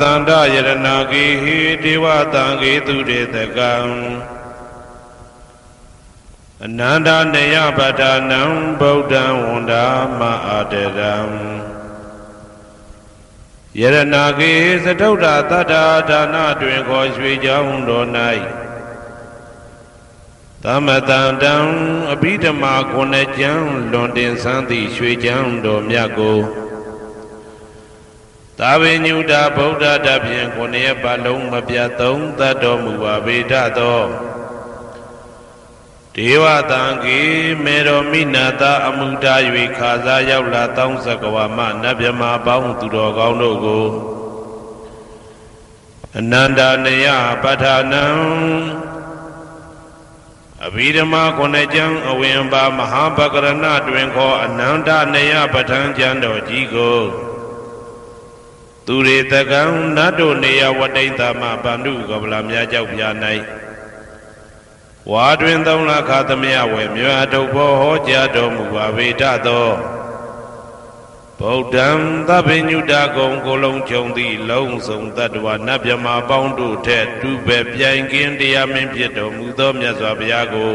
သန္တယရဏဂေဟိဒေဝတံဂေတုရေတကံအနန္တနေယပဋ္ဌာနံဗုဒ္ဓံဝန္ဒာမအာတရံယရဏဂေသတုဒ္ဓတတ္ထာဒါနတွင်ခေါ်ရွှေကြောင်းတော်၌သမတံတံအဘိဓမ္မာခုနှစ်ကျမ်းလွန်တင်ဆန်းသည့်ရွှေကျမ်းတော်မြတ်ကိုသာဝေညုတာဗုဒ္ဓတဖြင့်ခုနှစ်ရက်ပတ်လုံးမပြတ်သုံးသတ်တော်မူပါဗေဒသောဒေဝတံကေမေတော်မိနာတာအမှုတာ၍ခါစားရောက်လာတောင်းစကဝါမနတ်မြမာပေါင်းသူတော်ကောင်းတို့ကိုအနန္တနယပဋ္ဌာနံအဘိဓမ္မာခုနှစ်ကျမ်းအဝင်ပါမဟာပကရဏတွင်ခေါ်အနန္တနယပဋ္ဌာန်းကျမ်းတော်ကြီးကိုသူရေတကံနတ်တို့နေယဝတိတ္တမဗန္ဓုကပလာမြတ်ကြောက်ပြာ၌ဝါတွင်သုံးလခါသမယဝေမြတ်တုဘောဟောကြားတော်မူပါဗေဒသောဗုဒ္ဓံသဗ္ဗညုတကုံကိုလုံးခြုံသည့်လုံးစုံတတ္တဝနတ်မြမာပေါင်းတို့ထက်တူပဲပြိုင်ကင်းတရားမင်းဖြစ်တော်မူသောမြတ်စွာဘုရားကို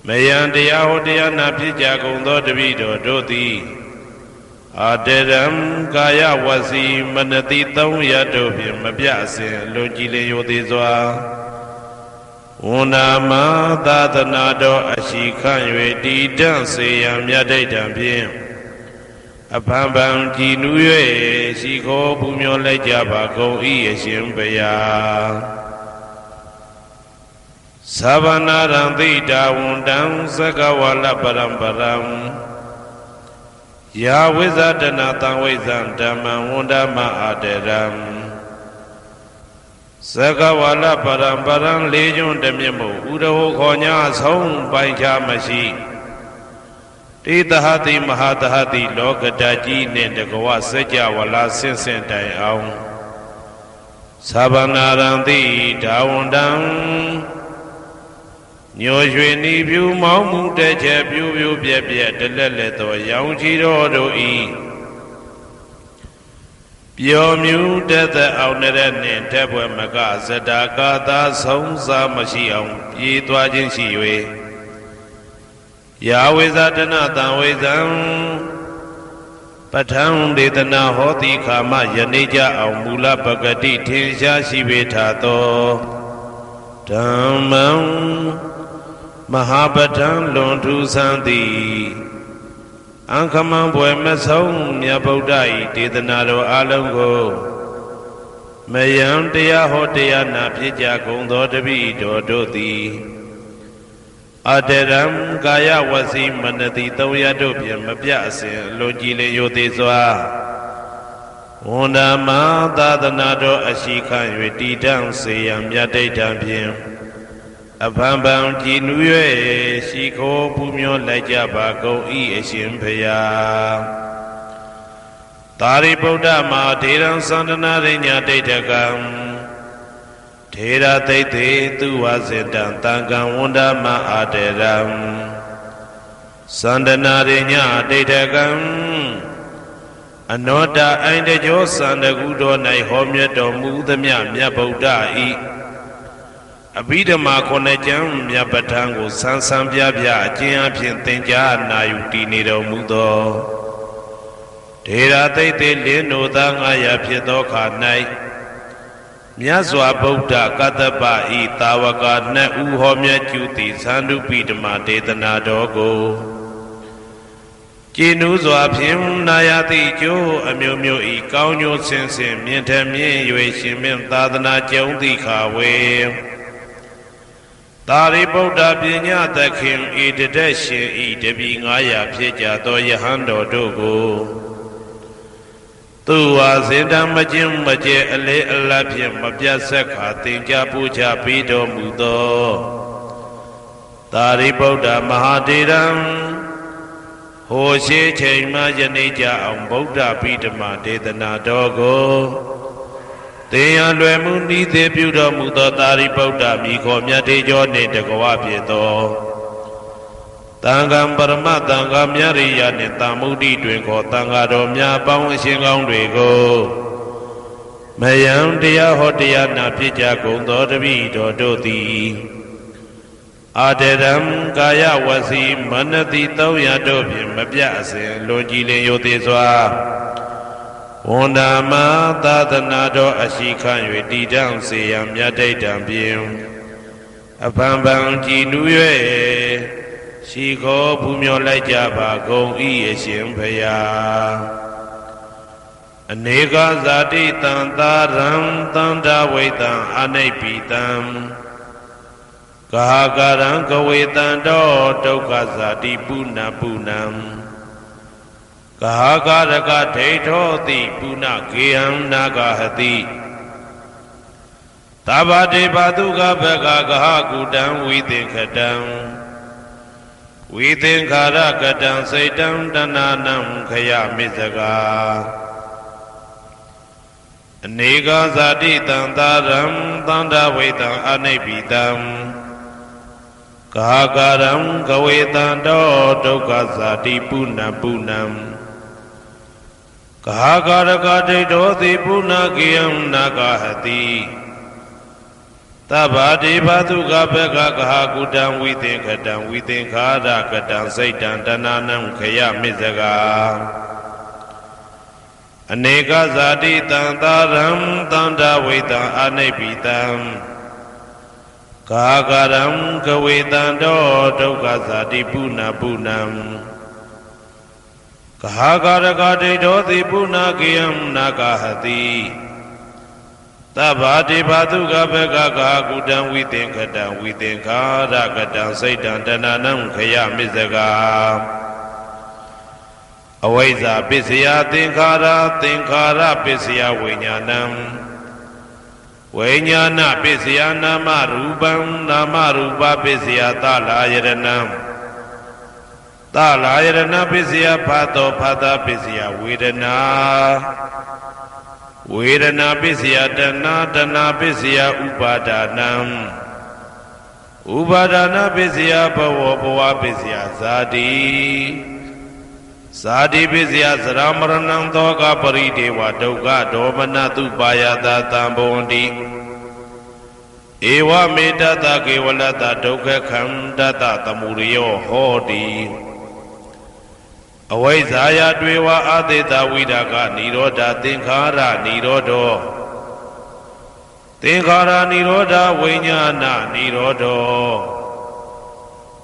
မယံတရားဟောတရားနာဖြစ်ကြကုန်သောတပည့်တော်တို့သည်အာတရံကာယဝစီမနတိသုံးရတို့ဖြင့်မပြအစဉ်လွန်ကြည်လင်ရိုသေစွာဝန္ဒာမသာသနာတော်အရှိခန့်၍တည်တံ့စေရန်မြတ်ဒိဋ္ဌံဖြင့်အဖန်ဖန်ကြည်နူး၍ရှိခိုးပူမျောလိုက်ကြပါကုန်၏အရှင်ဘုရားသဗ္ဗနာရံသိတာဝန္တံသက္ကဝါလပရံပရံယာဝိဇာတနာတံဝိဇံဓမ္မံဝန္ဒမအာတရံသက္ကဝါလပရံပရံလေးကျွန်းတမြင့်မို့ဥရဟောခေါ်ညာဆုံးပိုင်ခြားမရှိတေတဟတိမဟာတဟတိလောကတကြီးနှင့်တကဝစัจ java လာဆင့်ဆင့်တိုင်အောင်သဗ္ဗနာရံတိဒါဝန္တံညိုရွှေနီဖြူမောင်းမှုတဲ့ချက်ပြူပြူပြက်ပြက်တလက်လက်သောရောင်ချီတော်တို့ဤပျော်မြူတသက်အောင်တဲ့နှင့်တက်ပွဲမကဇတာကာသာဆုံးစားမရှိအောင်ပြေးသွားခြင်းရှိ၍ယာဝိဇာတနာတံဝိဇံပဋ္ဌံဒေသနာဟောတိခာမယနေ့ကြအောင်မူလပဂတိထင်ရှားရှိပေထသောဓမ္မံမဟာပဋ္ဌံလွန်ထူးဆန်းသည်အံခမံဘွယ်မဆုံးမြတ်ဗုဒ္ဓ၏ဒေသနာတော်အလုံးကိုမယံတရားဟောတရားနာဖြစ်ကြကုန်သောတပည့်တော်တို့သည်အတရံကာယဝစီမနတိသုံးရတို့ဖြင့်မပြအစဉ်လွန်ကြည်လင်ရိုသေစွာဝန္ဒာမသာသနာတော်အရှိခန့်၍တည်တံ့စေရန်မြတ်ဒိဋ္ဌံဖြင့်အဖန်ဖန်ကြည်နူး၍ရှိခိုးပူမျောလိုက်ကြပါကုန်၏အရှင်ဘုရားသာရိပုတ္တမဟာထေရံသန္တနာရိညာဒိဋ္ဌကံထေရသိတေသူဝစေတံတံကံဝန္ဒမအာတရံသန္တနာရိညာဒိဋ္ဌကံအနောတအိန္ဒကျောသန္တကုတော်၌ဟောမြတ်တော်မူသမျှမြတ်ဗုဒ္ဓဤအဘိဓမ္မာခုနှစ်ကျမ်းမြတ်ပဋ္ဌာန်းကိုဆန်းဆန်းပြပြအကျဉ်းအဖြစ်သင်ကြားနာယူတည်နေတော်မူသောထေရသိတေလင်းတို့သား900ဖြစ်သောခါ၌မြတ်စွာဘုရားကတ္တပဤတာဝက2ဦးဟောမြတ်ကျူသည်သန္တုပိဓမ္မာဒေသနာတော်ကိုကျင့်ဥစွာဖြင့်နာယတိကျိုးအမျိုးမျိုးဤကောင်းကျိုးဆင်းဆင်းမြင့်ထမြင့်၍ရှင်မြင့်သာသနာကျုံတိခါဝေသာရိပုတ္တပညာသခင်ဤတတက်ရှင်ဤတပည့်900ဖြစ်ကြသောယဟန်တော်တို့ကိုသူဝါစင်တံမကျင်းမကျဲအလေးအလတ်ဖြင့်မပြတ်ဆက်ခါသင်ကြားပူချပေးတော်မူသောသာရိပုတ္တမဟာထေရံဟိုရှိချိန်မှယနေ့ကြအောင်ဗုဒ္ဓပိဓမ္မာဒေသနာတော်ကိုသင်ရလွယ်မှုဤသေးပြုတော်မူသောသာရိပုတ္တမိခေါ်မြတ်တေကျော်နှင့်တကဝဖြစ်သောတန်ခါပရမတန်ခါမြရိယနှင့်တာမုဒ္ဒိတွင်ခေါ်တန်ခါတော်များပေါင်းအရှင်ကောင်းတွေကို မယံတရားဟောတရားနာဖြစ်ကြကုန်သောတပည့်တော်တို့သည်အာတရံကာယဝစီမနတိ300တို့ဖြင့်မပြအစဉ်လွန်ကြည်လင်ရိုသေစွာဝန္ဒာမသာသနာတော်အရှိခံ၍တည်တံ့စေရန်မြတ်တိတ်တံဖြင့်အဖန်ဖန်ကြည်နူး၍ရှိခေါ်ဖူးမြော်လိုက်ကြပါကုန်၏အရှင်ဘုရားအနေကဇာတိတံသာရံတန္တဝိတံအနိပိတံကာကရံကဝေတံတောဒုက္ခဇာတိပုဏ္ဏပုဏ္ဏံကာကရကဒိဋ္ဌောတိပုဏ္ဏဂေယံနာဂဟတိသဗ္ဗတေဘာတုကဘဂဂဟကုတံဝိသင်္ခတံဝိသင်္ခာရကတံစိတ်တံတဏနံခယမိစကာအနေကဇာတိတံသာရံသန္တာဝိတံအနိပိတံကာကရံကဝေတံတောဒုက္ခဇာတိပုဏ္ဏပုဏ္ဏံကာကရကဒိဋ္ဌောတိပုဏ္ဏဂေယံနာဂဟတိသဗ္ဗတေဘာတုကဘဂဂဟကုတံဝိသင်္ခတံဝိသင်္ခာရကတံစိတ်တံတဏနံခယမိစကာအနေကဇာတိတံသာရံသန္တာဝိတံအနိပိတံကာကရံကဝေတံတောဒုက္ခဇာတိပုဏ္ဏပုဏ္ဏံကာကရကဒိဋ္ဌောတိပုဏ္ဏဂေယံနာဂဟတိသဗ္ဗတေဘာတုကဘဂဂဟကုတံဝိသင်္ခတံဝိသင်္ခာရကတံစိတ်တံတဏနံခယမိစကာအဝိဇ္ဇာပစ္စယသင်္ခါရသင်္ခါရပစ္စယဝိညာဏံဝိညာဏပစ္စယနာမရူပံနာမရူပပစ္စယသလာယရဏံသလာယရဏပစ္စယဖာတောဖာတာပစ္စယဝေဒနာဝေဒနာပစ္စယတဏတဏပစ္စယဥပါဒနာဥပါဒနာပစ္စယဘဝဘဝပစ္စယဇာတိဇာတိပစ္စယသရမရဏံသောကပရိဒေဝဒုက္ခဒေါမနတုပါယတာတံဘဝန္တိဧဝမေတ္တကေဝလတဒုက္ခခန္တတသမုရိယောဟောတိအဝိဇ္ဇာယတွေဝအာသေတဝိဒါကနိရောဓသင်္ခါရနိရောဓောသင်္ခါရနိရောဓဝိညာဏနိရောဓော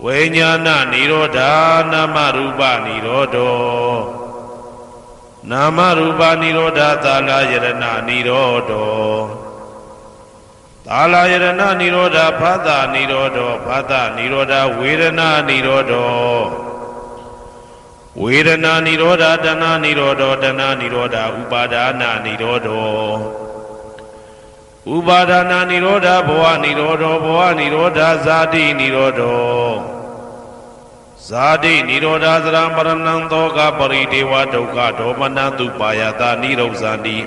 ဝိညာဏနိရောဓနာမရူပနိရောဓောနာမရူပနိရောဓသာလယရဏနိရောဓောသာလယရဏနိရောဓဖာတာနိရောဓောဖာတာနိရောဓဝေဒနာနိရောဓောဝေဒနာနိရောဓတဏနိရောဓတဏနိရောဓဥပါဒနာနိရောဓဥပါဒနာနိရောဓဘဝနိရောဓဘဝနိရောဓဇာတိနိရောဓဇာတိနိရောဓသရမရဏံသောကပရိဒေဝဒုက္ခဒေါမနတုပါယတာနိရောဇာတိ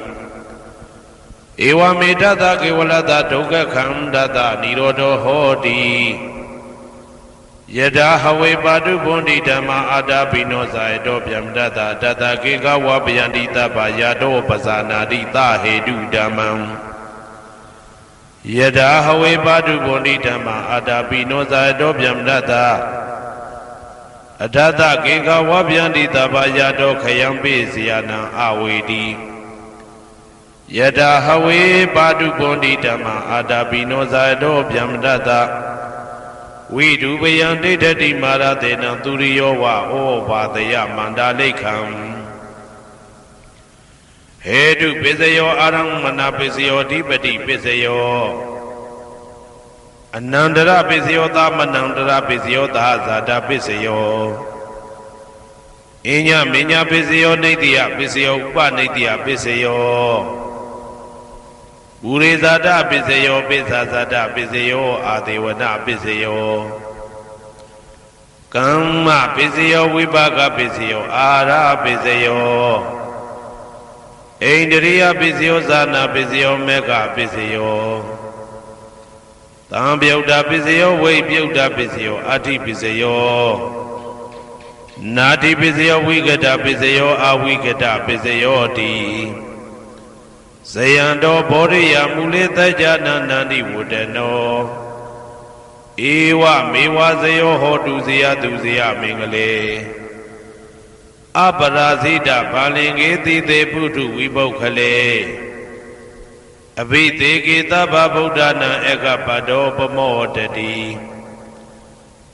ဧဝမေတ္တကေဝလတဒုက္ခခန္တတနိရောဓဟောတိယထာဟဝေပါတုဘုန်တိဓမ္မာအာတာပိနောဇာယတောဗျမ္တတတတကေကဝပယန္တိတပယတောပဇာနာတိသဟေတုဓမ္မံယထာဟဝေပါတုဘုန်တိဓမ္မာအာတာပိနောဇာယတောဗျမ္တတအထသကေကဝပယန္တိတပယတောခယံပိစယနံအဝေတိယထာဟဝေပါတုဘုန်တိဓမ္မာအာတာပိနောဇာယတောဗျမ္တတဝိတုပယံဒိဋ္ဌတိမာရတေနံသူရိယောဝဩဘာတယမန္တာလိခံဟေတုပစ္စယောအာရမဏပစ္စယောဓိပတိပစ္စယောအနန္တရပစ္စယောသမနန္တရပစ္စယောသာဇာတပစ္စယောအညမညာပစ္စယောနိတ္တိယပစ္စယောဥပနိတ္တိယပစ္စယောဥရိဇာတပစ္စယောပိစ္ဆာဇာတပစ္စယောအာဒေဝနာပစ္စယောကမ္မပစ္စယောဝိပါကပစ္စယောအာရပစ္စယောဣန္ဒြိယပစ္စယောဇာနာပစ္စယောမေဃပစ္စယောသံပြုတ်တာပစ္စယောဝိပြုတ်တာပစ္စယောအာတိပစ္စယောနာတိပစ္စယောဝိကတပစ္စယောအဝိကတပစ္စယောတိ ဇယံတော်ဘောရိယမူလေတကြနာနန္တိဝတ္တနောဧဝမေဝဇယောဟောတုဇယသူဇယမင်္ဂလေအပရာဇိတဘာလင်္ကေတိသေပုထုဝိပုခ္ခလေအဘိသေကေသဗ္ဗဗုဒ္ဓနာဧကပတောပမောတတိ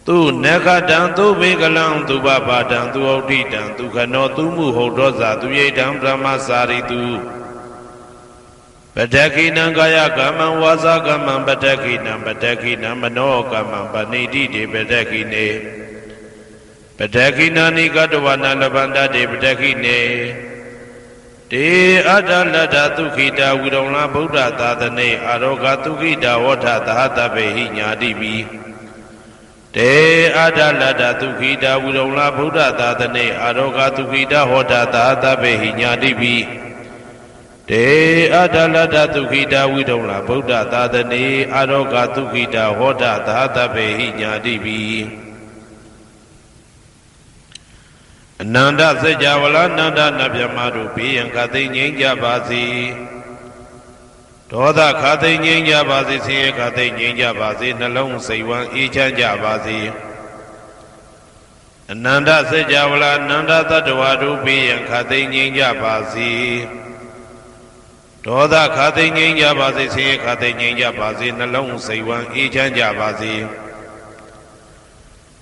သူနခတံသူမေကလံသူပပါတံသူဩဋ္ဌိတံသူခနောသူမှုဟုတ်တော်ဇာသူရိတံဗြဟ္မစာရိတုပတ္တခိနံကာယကမ္မံဝါစာကမ္မံပတ္တခိနံပတ္တခိနံမနောကမ္မံပဏိတိတေပတ္တခိနေပတ္တခိနာနိကတဝနာလဗန္တတေပတ္တခိနေတေအတ္တလတ္ထသုခိတာဝိရုံလဗုဒ္ဓသာသနေအာရောဂသုခိတာဝဋ္ဌသဟတပေဟိညာတိပိတေအတ္တလတ္ထသုခိတာဝိရုံလဗုဒ္ဓသာသနေအာရောဂသုခိတာဟောတသဟတပေဟိညာတိပိတေအတ္တလတ္ထသုခိတာဝိရုံလဗုဒ္ဓသာသနေအာရောဂသုခိတာဟောတသဟတပေဟိညာတိပိအနန္တစัจ java လာနန္ဒနဗျမတို့ဘေးရန်ခသိငြိမ်းကြပါစေဒေါသခသိငြိမ်းကြပါစေဆင်းရဲခသိငြိမ်းကြပါစေနှလုံးစိတ်ဝမ်းအေးချမ်းကြပါစေအနန္တစัจ java လာနန္ဒတတ္တဝါတို့ဘေးရန်ခသိငြိမ်းကြပါစေဒေါသခသိငြိမ်းကြပါစေဆင်းရဲခသိငြိမ်းကြပါစေနှလုံးစိတ်ဝမ်းအေးချမ်းကြပါစေ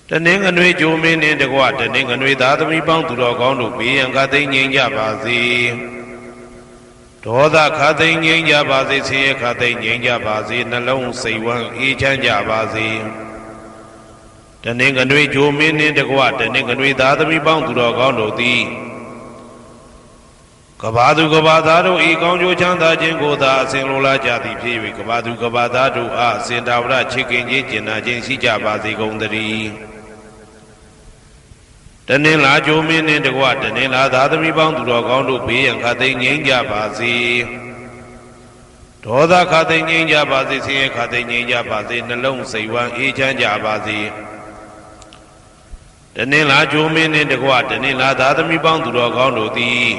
တနင်္ဂနွေဂျိုမင်းနှင့်တကွတနင်္ဂနွေသားသမီးပေါင်းသူတော်ကောင်းတို့ဘေးရန်ခသိငြိမ်းကြပါစေဒေါသခသိငြိမ်းကြပါစေဆင်းရဲခသိငြိမ်းကြပါစေနှလုံးစိတ်ဝမ်းအေးချမ်းကြပါစေတနင်္ဂနွေဂျိုမင်းနှင့်တကွတနင်္ဂနွေသားသမီးပေါင်းသူတော်ကောင်းတို့သည်ကဘာသူကဘာသားတို့ဤကောင်းကျိုးချမ်းသာခြင်းကိုသာအစဉ်လိုလားကြသည်ဖြစ်၍ကဘာသူကဘာသားတို့အားအစဉ်တာဝရချစ်ခင်ခြင်းကျင်နာခြင်းရှိကြပါစေကုန်သတည်းတနင်္လာဂျိုမင်းနှင့်တကွတနင်္လာသားသမီးပေါင်းသူတော်ကောင်းတို့ဘေးရန်ခသိငြိမ်းကြပါစေဒေါသခသိငြိမ်းကြပါစေဆင်းရဲခသိငြိမ်းကြပါစေနှလုံးစိတ်ဝမ်းအေးချမ်းကြပါစေတနင်္လာဂျိုမင်းနှင့်တကွတနင်္လာသားသမီးပေါင်းသူတော်ကောင်းတို့သည်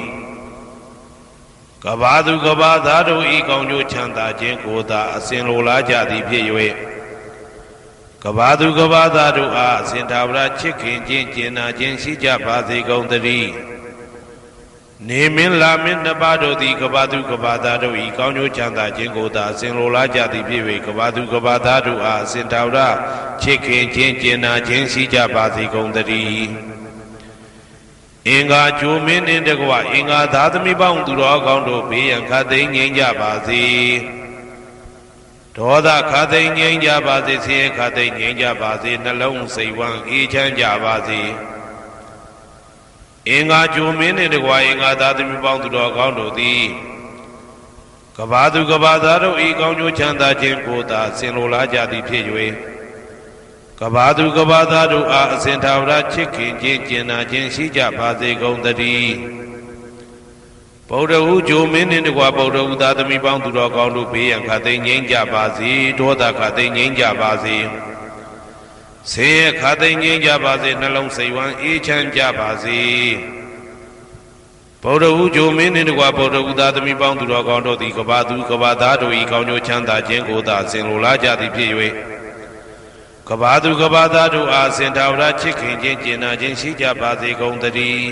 ကဘာသူကဘာသားတို့ဤကောင်းကျိုးချမ်းသာခြင်းကိုသာအစဉ်လိုလားကြသည်ဖြစ်၍ကဘာသူကဘာသားတို့အားအစဉ်သာဝရချစ်ခင်ခြင်းကျင်နာခြင်းရှိကြပါစေကုန်သတည်းနေမင်းလာမင်းနှစ်ပါးတို့သည်ကဘာသူကဘာသားတို့ဤကောင်းကျိုးချမ်းသာခြင်းကိုသာအစဉ်လိုလားကြသည်ဖြစ်၍ကဘာသူကဘာသားတို့အားအစဉ်သာဝရချစ်ခင်ခြင်းကျင်နာခြင်းရှိကြပါစေကုန်သတည်းအင်္ဂါဂျိုမင်းနှင့်တကွအင်္ဂါသားသမီးပေါင်းသူတော်ကောင်းတို့ဘေးရန်ခသိငြိမ်းကြပါစေဒေါသခသိငြိမ်းကြပါစေဆင်းရဲခသိငြိမ်းကြပါစေနှလုံးစိတ်ဝမ်းအေးချမ်းကြပါစေအင်္ဂါဂျိုမင်းနှင့်တကွအင်္ဂါသားသမီးပေါင်းသူတော်ကောင်းတို့သည်ကဘာသူကဘာသားတို့ဤကောင်းကျိုးချမ်းသာခြင်းကိုသာဆင်လိုလားကြသည်ဖြစ်၍ကဘာသူကဘာသားတို့အားအစဉ်သာဝရချစ်ခင်ခြင်းကျင်နာခြင်းရှိကြပါစေကုန်သတည်းဗုဒ္ဓဟူဂျိုမင်းနှင့်တကွဗုဒ္ဓဟူသားသမီးပေါင်းသူတော်ကောင်းတို့ဘေးရန်ခသိငြိမ်းကြပါစေဒေါသခသိငြိမ်းကြပါစေဆင်းရဲခသိငြိမ်းကြပါစေနှလုံးစိတ်ဝမ်းအေးချမ်းကြပါစေဗုဒ္ဓဟူဂျိုမင်းနှင့်တကွဗုဒ္ဓဟူသားသမီးပေါင်းသူတော်ကောင်းတို့သည်ကဘာသူကဘာသားတို့ဤကောင်းကျိုးချမ်းသာခြင်းကိုသာဆင်လိုလားကြသည်ဖြစ်၍ကဘာသူကဘာသားတို့အားစင်တာဝရချစ်ခင်ခြင်းကျင်နာခြင်းရှိကြပါစေကုန်သတည်း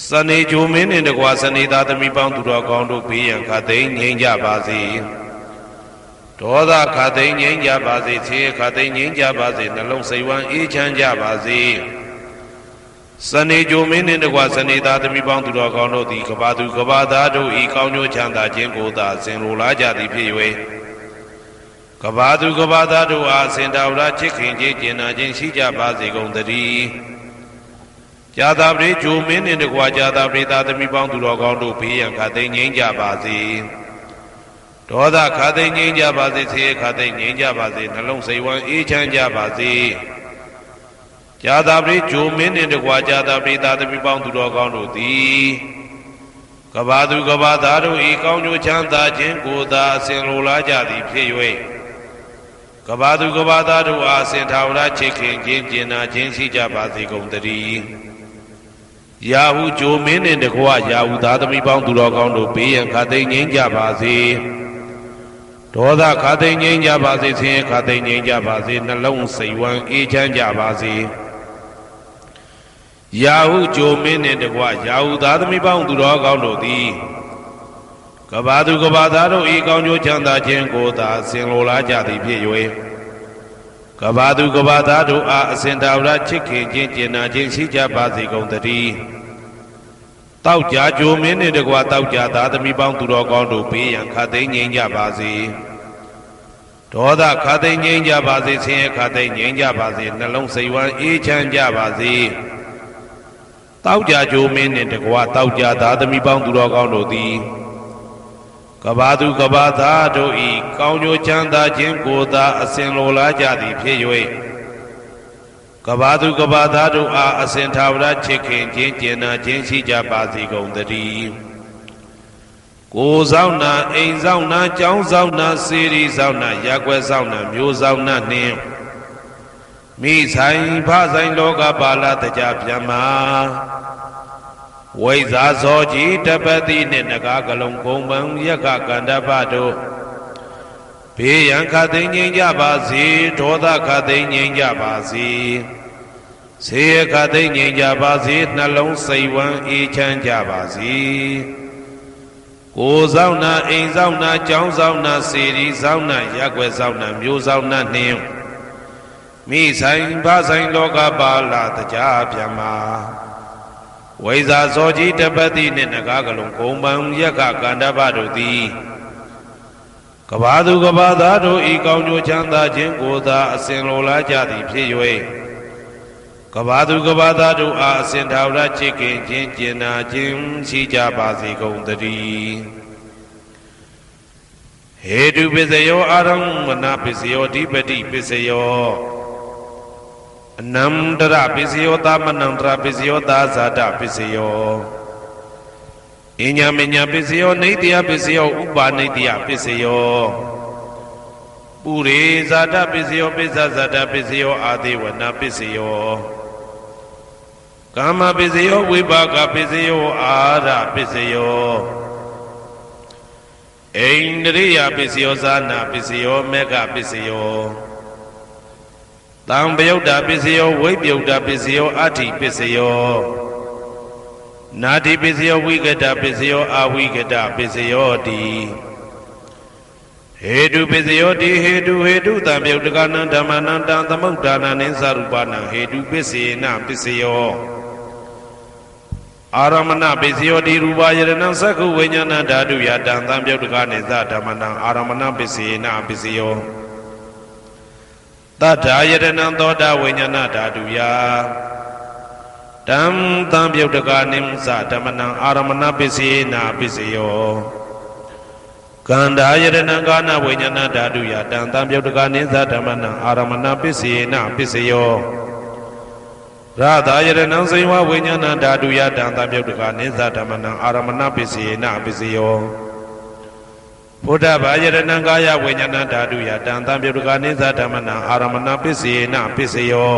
စနေဂျိုမင်းနှင့်တကွစနေသားသမီးပေါင်းသူတော်ကောင်းတို့ဘေးရန်ခသိငြိမ်းကြပါစေဒေါသခသိငြိမ်းကြပါစေဆင်းရဲခသိငြိမ်းကြပါစေနှလုံးစိတ်ဝမ်းအေးချမ်းကြပါစေစနေဂျိုမင်းနှင့်တကွစနေသားသမီးပေါင်းသူတော်ကောင်းတို့သည်ကဘာသူကဘာသားတို့ဤကောင်းကျိုးချမ်းသာခြင်းကိုသာဆင်လိုလားကြသည်ဖြစ်၍ကဘာသူကဘာသားတို့အားစင်တာဝရချစ်ခင်ခြင်းကျင်နာခြင်းရှိကြပါစေကုန်သတည်းကြာသာပရိဂျိုမင်းနှင့်တကွာကြာသာပရိသားသမီးပေါင်းသူတော်ကောင်းတို့ဘေးရန်ခသိငြိမ်းကြပါစေဒေါသခသိငြိမ်းကြပါစေဆင်းရဲခသိငြိမ်းကြပါစေနှလုံးစိတ်ဝမ်းအေးချမ်းကြပါစေကြာသာပရိဂျိုမင်းနှင့်တကွာကြာသာပရိသားသမီးပေါင်းသူတော်ကောင်းတို့သည်ကဘာသူကဘာသားတို့ဤကောင်းကျိုးချမ်းသာခြင်းကိုသာအစဉ်လိုလားကြသည်ဖြစ်၍ကဘာသူကဘာသားတို့အားစင်ထာဝရချစ်ခင်ခြင်းကျင်နာခြင်းရှိကြပါစေကုန်သတည်း ရာဟုဂျိုမင်းနှင့်တကွရာဟုသားသမီးပေါင်းသူတော်ကောင်းတို့ဘေးရန်ခါသိမ်းငြိမ်းကြပါစေဒေါသခါသိမ်းငြိမ်းကြပါစေဆင်းရဲခါသိမ်းငြိမ်းကြပါစေနှလုံးစိတ်ဝမ်းအေးချမ်းကြပါစေရာဟုဂျိုမင်းနှင့်တကွရာဟုသားသမီးပေါင်းသူတော်ကောင်းတို့သည်ကဘာသူကဘာသားတို့ဤကောင်းကျိုးချမ်းသာခြင်းကိုသာဆင်လိုလားကြသည်ဖြစ်၍ကဘာသူကဘာသားတို့အားအစဉ်တာဝရချစ်ခင်ခြင်းကျင်နာခြင်းရှိကြပါစေကုန်သတည်းတောက်ကြကြိုမင်းနှင့်တကွတောက်ကြသားသမီးပေါင်းသူတော်ကောင်းတို့ဘေးရန်ခါသိမ်းငြိမ်းကြပါစေဒေါသခါသိမ်းငြိမ်းကြပါစေဆင်းရဲခါသိမ်းငြိမ်းကြပါစေနှလုံးစိတ်ဝမ်းအေးချမ်းကြပါစေတောက်ကြကြိုမင်းနှင့်တကွတောက်ကြသားသမီးပေါင်းသူတော်ကောင်းတို့သည်ကဘာသူကဘာသားတို့ဤကောင်းကျိုးချမ်းသာခြင်းကိုသာအစဉ်လိုလားကြသည်ဖြစ်၍ကဘာသူကဘာသားတို့အားအစဉ်ထာဝရချစ်ခင်ခြင်းကျင်နာခြင်းရှိကြပါစေကုန်သတည်းကိုယ်ဆောင်နာအိမ်ဆောင်နာကျောင်းဆောင်နာစေရီဆောင်နာရက်ွယ်ဆောင်နာမျိုးဆောင်နာနှင့်မိဆိုင်ဖဆိုင်လောကပါဠတကြပြမဝိဇာဇောကြီးတပတိနှင့်နဂါကလုံးကုံပံယက္ခကန္တပတို့ဘေးရန်ခတ်သိမ်းငြိမ်းကြပါစေဒေါသခတ်သိမ်းငြိမ်းကြပါစေဆေးခတ်သိမ်းငြိမ်းကြပါစေနှလုံးစိတ်ဝမ်းအေးချမ်းကြပါစေကိုယ်ဆောင်နာအိမ်ဆောင်နာကျောင်းဆောင်နာစေရီဆောင်နာရက်ွယ်ဆောင်နာမျိုးဆောင်နာနှင့်မိဆိုင်ဖဆိုင်လောကပါဠတကြပြမဝိဇာဇောကြီးတပတိနှင့်နဂါကလုံးကုံပံယက္ခကန္တပတို့သည်ကဘာသူကဘာသားတို့ဤကောင်းကျိုးချမ်းသာခြင်းကိုသာအစဉ်လိုလားကြသည်ဖြစ်၍ကဘာသူကဘာသားတို့အားအစဉ်ထာဝရချစ်ခင်ခြင်းကျင်နာခြင်းရှိကြပါစေကုန်သတည်းဟေတုပစ္စယောအာရမဏပစ္စယောဓိပတိပစ္စယောအနန္တရပစ္စယောသမနန္တရပစ္စယောသာဇာတပစ္စယောအညာမညာပစ္စယောနေတ္တယပစ္စယောဥပါနေတ္တယပစ္စယောပုရိဇာတပစ္စယောပိစ္ဆဇာတပစ္စယောအာဒေဝနာပစ္စယောကာမပစ္စယောဝိပါကပစ္စယောအာရပစ္စယောအိန္ဒြိယပစ္စယောဇာနာပစ္စယောမေဃပစ္စယောတံပယုတ်တာပစ္စယောဝိပယုတ်တာပစ္စယောအဋ္ဌိပစ္စယောနာတိပစ္စယောဝိကတပစ္စယောအဝိကတပစ္စယောတိဟေတုပစ္စယောတိဟေတုတံပယုတ်တကနံဓမ္မနံတံသမုဒ္ဒါနံနိသရူပနံဟေတုပစ္စေနပစ္စယောအာရမဏပစ္စယောတိရူပယရဏံသက္ခုဝိညာဏဓာတုယတံသံပယုတ်တကနိသဓမ္မနံအာရမဏပစ္စေနပစ္စယောတထာယတနံသောတာဝိညာဏဓာတုယတံသံပယုတ်တကနိသဓမ္မနံအာရမဏပစ္စေနပစ္စယောကန္ဓာယတနံကာနဝိညာဏဓာတုယတံသံပယုတ်တကနိသဓမ္မနံအာရမဏပစ္စေနပစ္စယောရသာယတနံဇိဝဝိညာဏဓာတုယတံသံပယုတ်တကနိသဓမ္မနံအာရမဏပစ္စေနပစ္စယောဘုဒ္ဓဘာယတနံကာယဝိညာဏဓာတုယတံသံပယုတ်တကနိသဓမ္မနံအာရမဏပစ္စေနပစ္စယော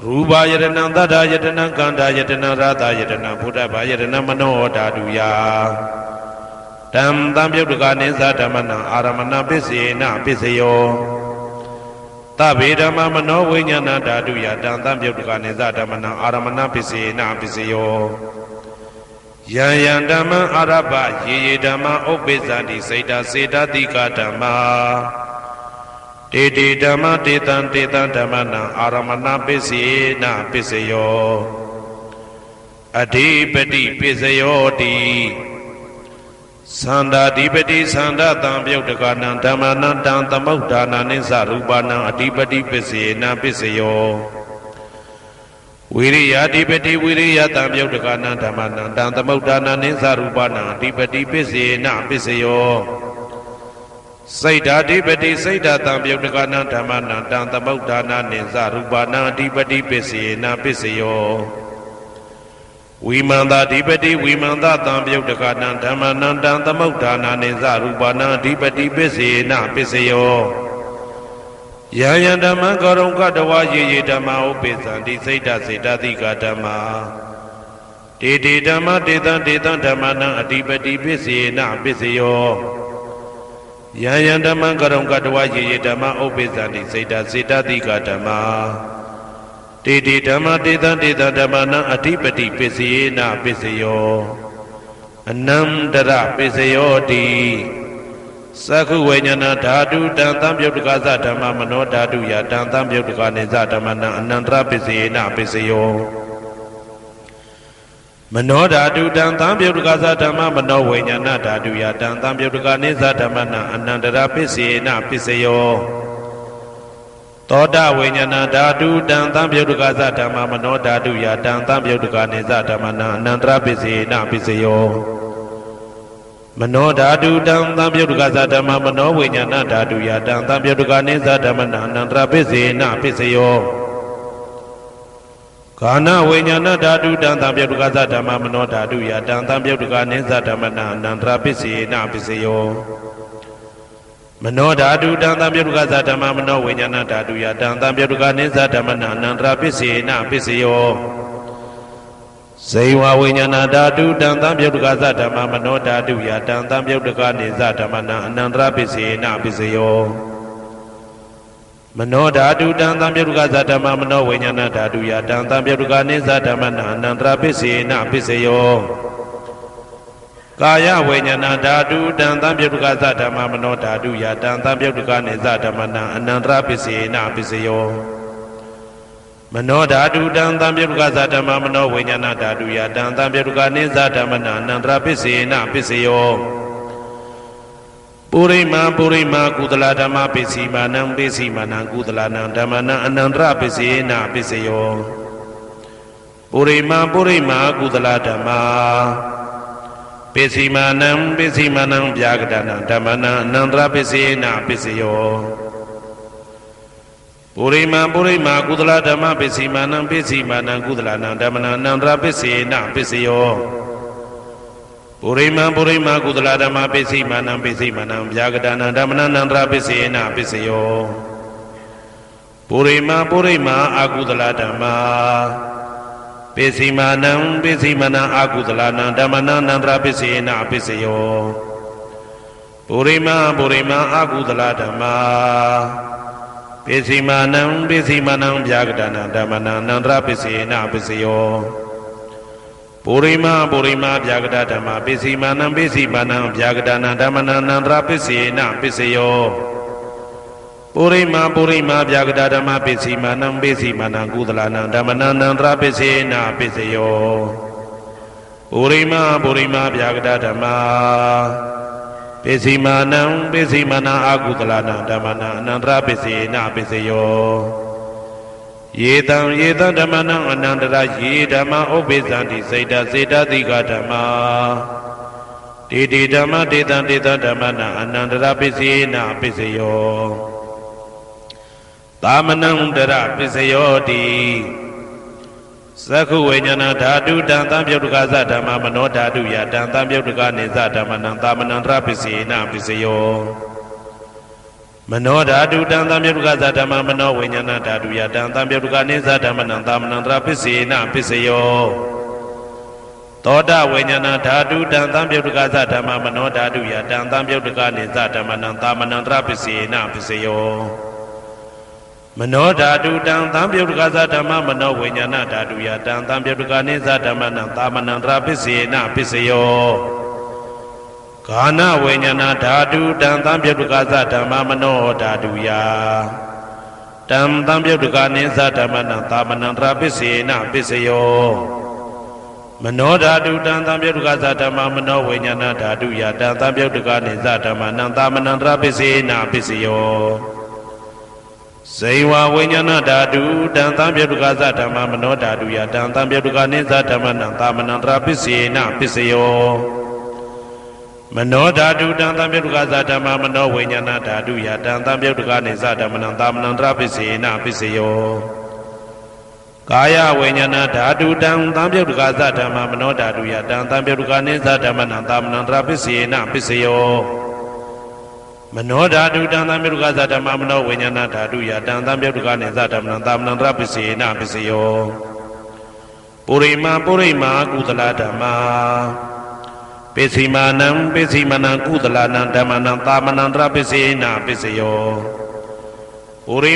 ရူပယတနံသတ္တယတနံကန္ဓာယတနံရသာယတနံဘုဒ္ဓဘာယတနံမနောဓာတုယတံသံပယုတ်တကနိသဓမ္မနံအာရမဏပစ္စေနပစ္စယောသဗ္ဗေဓမ္မမနောဝိညာဏဓာတုယတံသံပယုတ်တကနိသဓမ္မနံအာရမဏပစ္စေနပစ္စယောယံယံဓမ္မံအာရပယေယေဓမ္မဥပ္ပိသန္တိစေတစေတတိကဓမ္မာတေတေဓမ္မတေတံဓမ္မနံအာရမဏပစ္စေနပစ္စယောအဓိပတိပစ္စယောတိသန္တာဓိပတိသန္တာတံပယုတ်တကနံဓမ္မနံတံသမုဒ္ဒါနာနိသရူပနံအဓိပတိပစ္စေနပစ္စယောဝိရိယဓိပတိဝိရိယတံပယုတ်တကနံဓမ္မနံတံသမုဒ္ဒါနာနိသရူပနံအဓိပတိပစ္စေနပစ္စယောစိတ်ဓာဓိပတိစိတ်ဓာတံပယုတ်တကနံဓမ္မနံတံသမုဒ္ဒါနာနိသရူပနံအဓိပတိပစ္စေနပစ္စယောဝိမန္တာဓိပတိဝိမန္တတံပယုတ်တကနံဓမ္မနံတံသမုဒ္ဒါနာနိသရူပနံအဓိပတိပစ္စေနပစ္စယောယံယံဓမ္မံကရုံကတဝါယေယေဓမ္မဥပိသန္တိစိတ်ဓာစေတသိကဓမ္မာ တေတေဓမ္မတေတံတေတံဓမ္မနံအဓိပတိပစ္စေနပစ္စယောယံယံဓမ္မံကရုံကတဝယေယေဓမ္မဥပ္ပိသန္တိစေတစေတတိကဓမ္မာတေတေဓမ္မတေတံတေတံဓမ္မနံအဓိပတိပစ္စေနပစ္စယောအနန္တရပစ္စယောတိသက္ခုဝိညာဏဓာတုတံသံပြုတ်တကသဓမ္မမနောဓာတုယတံသံပြုတ်တကနေသဓမ္မနံအနန္တရပစ္စယေနပစ္စယောမနောဓာတုတံသံပြုတ်တကသဓမ္မမနောဝိညာဏဓာတုယတံသံပြုတ်တကနေသဓမ္မနံအနန္တရပစ္စယေနပစ္စယောသောတဝိညာဏဓာတုတံသံပြုတ်တကသဓမ္မမနောဓာတုယတံသံပြုတ်တကနေသဓမ္မနံအနန္တရပစ္စယေနပစ္စယောမနောဓာတုတံသံပြုတ်တကသဓမ္မမနောဝိညာဏဓာတုယတံသံပြုတ်တကနေသဓမ္မနံအနန္တရပစ္စေနပစ္စယောကာနဝိညာဏဓာတုတံသံပြုတ်တကသဓမ္မမနောဓာတုယတံသံပြုတ်တကနေသဓမ္မနံအနန္တရပစ္စေနပစ္စယောမနောဓာတုတံသံပြုတ်တကသဓမ္မမနောဝိညာဏဓာတုယတံသံပြုတ်တကနေသဓမ္မနံအနန္တရပစ္စေနပစ္စယောဇေဝဝိညာဏဓာတုတံသံပြုတ်တကသဓမ္မမနောဓာတုယတံသံပြုတ်တကနေသဓမ္မနံအနန္တရပစ္စေနပစ္စယောမနောဓာတုတံသံပြုတ်တကသဓမ္မမနောဝိညာဏဓာတုယတံသံပြုတ်တကနေသဓမ္မနံအနန္တရပစ္စေနပစ္စယောကာယဝိညာဏဓာတုတံသံပြုတ်တကသဓမ္မမနောဓာတုယတံသံပြုတ်တကနေသဓမ္မနံအနန္တရပစ္စေနပစ္စယောမနောဓာတုတံသံပြုတ်တကသဓမ္မမနောဝိညာဏဓာတုယတံသံပြုတ်တကနေသဓမ္မနံအနန္တရပစ္စေနပစ္စယောပုရိမာပုရိမာကုသလဓမ္မပစ္စည်းမာနံပစ္စည်းမာနံကုသလနံဓမ္မနံအနန္တရပစ္စေနပစ္စယောပုရိမာပုရိမာကုသလဓမ္မပစ္စည်းမာနံပစ္စည်းမာနံဗျာကတနံဓမ္မနံအနန္တရပစ္စေနပစ္စယောပုရိမာပုရိမာကုသလဓမ္မပစ္စည်းမာနံပစ္စည်းမာနံကုသလနံဓမ္မနံအနန္တရပစ္စေနပစ္စယောပုရိမာပုရိမာကုသလဓမ္မပစ္စည်းမာနံပစ္စည်းမာနံဗျာကတနံဓမ္မနံအနန္တရပစ္စေနပစ္စယောပုရိမာပုရိမာအကုသလဓမ္မပစ္စည်းမာနံပစ္စည်းမာနံအကုသလနံဓမ္မနံအနန္တရပစ္စေနပစ္စယောပုရိမာပုရိမာအကုသလဓမ္မပစ္စည်းမာနံပစ္စည်းမာနံဗျာကတနံဓမ္မနံအနန္တရပစ္စေနပစ္စယောပုရိမာပုရိမာဗျာကတဓမ္မပစ္စည်းမာနံပစ္စည်းမာနံဗျာကတနံဓမ္မနံအနန္တရပစ္စေနပစ္စယောပုရိမာပုရိမာဗျာကတဓမ္မပစ္စည်းမာနံပစ္စည်းမာနံကုသလနံဓမ္မနံအနန္တရပစ္စေနပစ္စယောပုရိမာပုရိမာဗျာကတဓမ္မပစ္စည်းမာနံပစ္စည်းမာနံအကုသလနံဓမ္မနံအနန္တရပစ္စေနပစ္စယောယေတံယေတံဓမ္မနံအနန္တရယေဓမ္မဥပ္ပိသန္တိစေတစေတတိကဓမ္မာတေတေဓမ္မတေတံတေတံဓမ္မနံအနန္တရပစ္စေနပစ္စယောသာမနံတရပစ္စယောတိသက္ခုဝိညာဏဓာတုတံသံပြုတ်တကသဓမ္မမနောဓာတုယတံသံပြုတ်တကနေသဓမ္မနံသာမနံတရပစ္စေနပစ္စယောမနောဓာတုတံသံပြုတ်တကသဓမ္မမနောဝိညာဏဓာတုယတံသံပြုတ်တကနေသဓမ္မနံသာမနံတရပစ္စေနပစ္စယောသောတဝိညာဏဓာတုတံသံပြုတ်တကသဓမ္မမနောဓာတုယတံသံပြုတ်တကနေသဓမ္မနံသာမနံတရပစ္စေနပစ္စယောမနောဓာတုတံသံပြုတ်တကသဓမ္မမနောဝိညာဏဓာတုယတံသံပြုတ်တကနေသဓမ္မနံသာမနံတရပစ္စေနပစ္စယောကာနဝိညာဏဓာတုတံသံပြုတ်တကသဓမ္မမနောဓာတုယတံသံပြုတ်တကနေသဓမ္မနံသာမနံတရပစ္စေနပစ္စယောမနောဓာတုတံသံပြုတ်တကသဓမ္မမနောဝိညာဏဓာတုယတံသံပြုတ်တကနေသဓမ္မနံသာမနံတရပစ္စေနပစ္စယောဇေဝဝိညာဏဓာတုတံသံပြုတ်တကသဓမ္မမနောဓာတုယတံသံပြုတ်တကနေသဓမ္မနံသာမနံတရပစ္စေနပစ္စယောမနောဓာတုတံသံပြုတ်တကသဓမ္မမနောဝိညာဏဓာတုယတံသံပြုတ်တကနေသဓမ္မနံသာမနံတရပစ္စေနပစ္စယောကာယဝိညာဏဓာတုတံသံပြုတ်တကသဓမ္မမနောဓာတုယတံသံပြုတ်တကနေသဓမ္မနံသာမနံတရပစ္စေနပစ္စယောမနောဓာတုတံသံပြုတ်တကသဓမ္မမနောဝိညာဏဓာတုယတံသံပြုတ်တကနေသဓမ္မနံသာမနံတရပစ္စေနပစ္စယော ပုရိမာကုသလဓမ္မာပိစီမာနံကုသလနံဓမ္မနံသာမနံတရပိစေနပိစယောပုရိ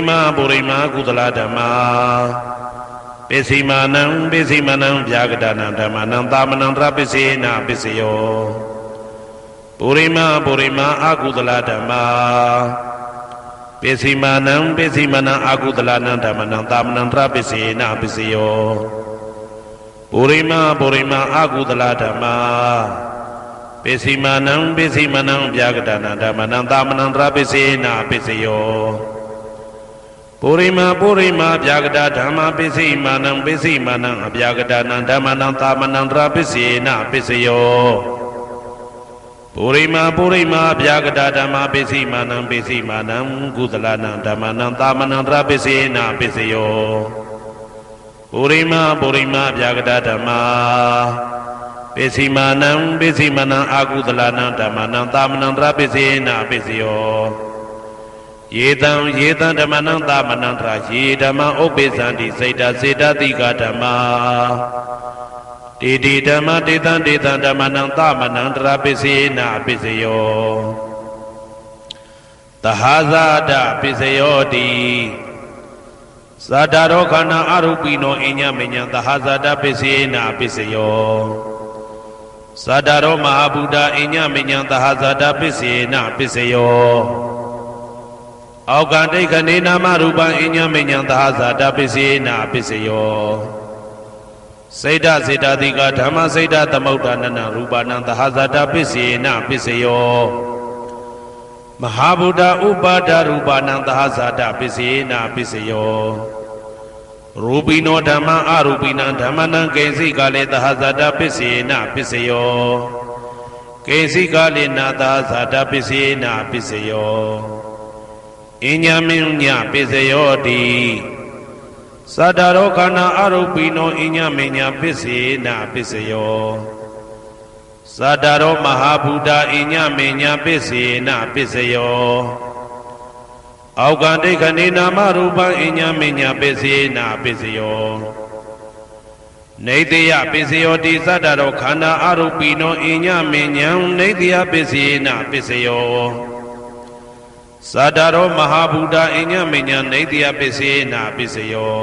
မာကုသလဓမ္မာပိစီမာနံဗျာဂဒနံဓမ္မနံသာမနံတရပိစေနပိစယောပုရိမာအကုသလဓမ္မာပိစီမာနံအကုသလနံဓမ္မနံသာမနံတရပိစေနပိစယောပုရိမာအကုသလဓမ္မာပိစီမာနံဗျာဂဒနံဓမ္မနံသာမနံတရပိစေနပိစယောပုရိမာဗျာဂဒဓမ္မာပိစီမာနံအဗျာဂဒနံဓမ္မနံသာမနံတရပိစေနပိစယောပုရိမာဗျာဂဒဓမ္မာပိစီမာနံကုသလနံဓမ္မနံသာမနံတရပိစေနပိစယောပုရိမာဗျာဂဒဓမ္မာပိစီမာနံအာကုသလနံဓမ္မနံသာမနံတရပိစေနပိစယောယေတံဓမ္မနံသာမနံတရယေဓမ္မဥပ္ပေသန္တိစေတတိကဓမ္မာတေဓမ္မတေတံဓမ္မနံသာမနံတရပိစေနပိစယောသဟာဇာတပိစယောတိသတ္တရောခန္ဓာအရူပိနောအညမညံသဟာဇာတပိစေနပိစယောသတ္တရောမဟာဗုဒ္ဓအညမညံသဟာဇာတပိစေနပိစယောအောက်ကတိခဏေနာမရူပံအညမညံသဟာဇာတပိစေနပိစယောစေတတိကဓမ္မစေတသမုဋ္ဌာနနရူပနံသဟာဇာတပိစေနပိစယောမဟာဗုဒ္ဓဥပါဒရူပနံသဟာဇာတပိစေနပိစယောရူပိနောဓမ္မအရူပိနံဓမ္မနံကိဉ္စိကာလေသဟာဇာတပိစေနပိစယောကိဉ္စိကာလေနာသဟာဇာတပိစေနပိစယောအညမညပိစယောတိသတ္တရောခန္ဓာအရူပိနောအညမညပိစေနပိစယောသတ္တရောမဟာဗုဒ္ဓအညမညပိစေနပိစယောအောက်ကတိခဏေနာမရူပံအညမညပိစေနပိစယောနေတိယပိစယောတိသတ္တရောခန္ဓာအရူပိနောအညမညံနေတိယပိစေနပိစယောသတ္တရောမဟာဗုဒ္ဓအညမညံနေတိယပိစေနပိစယော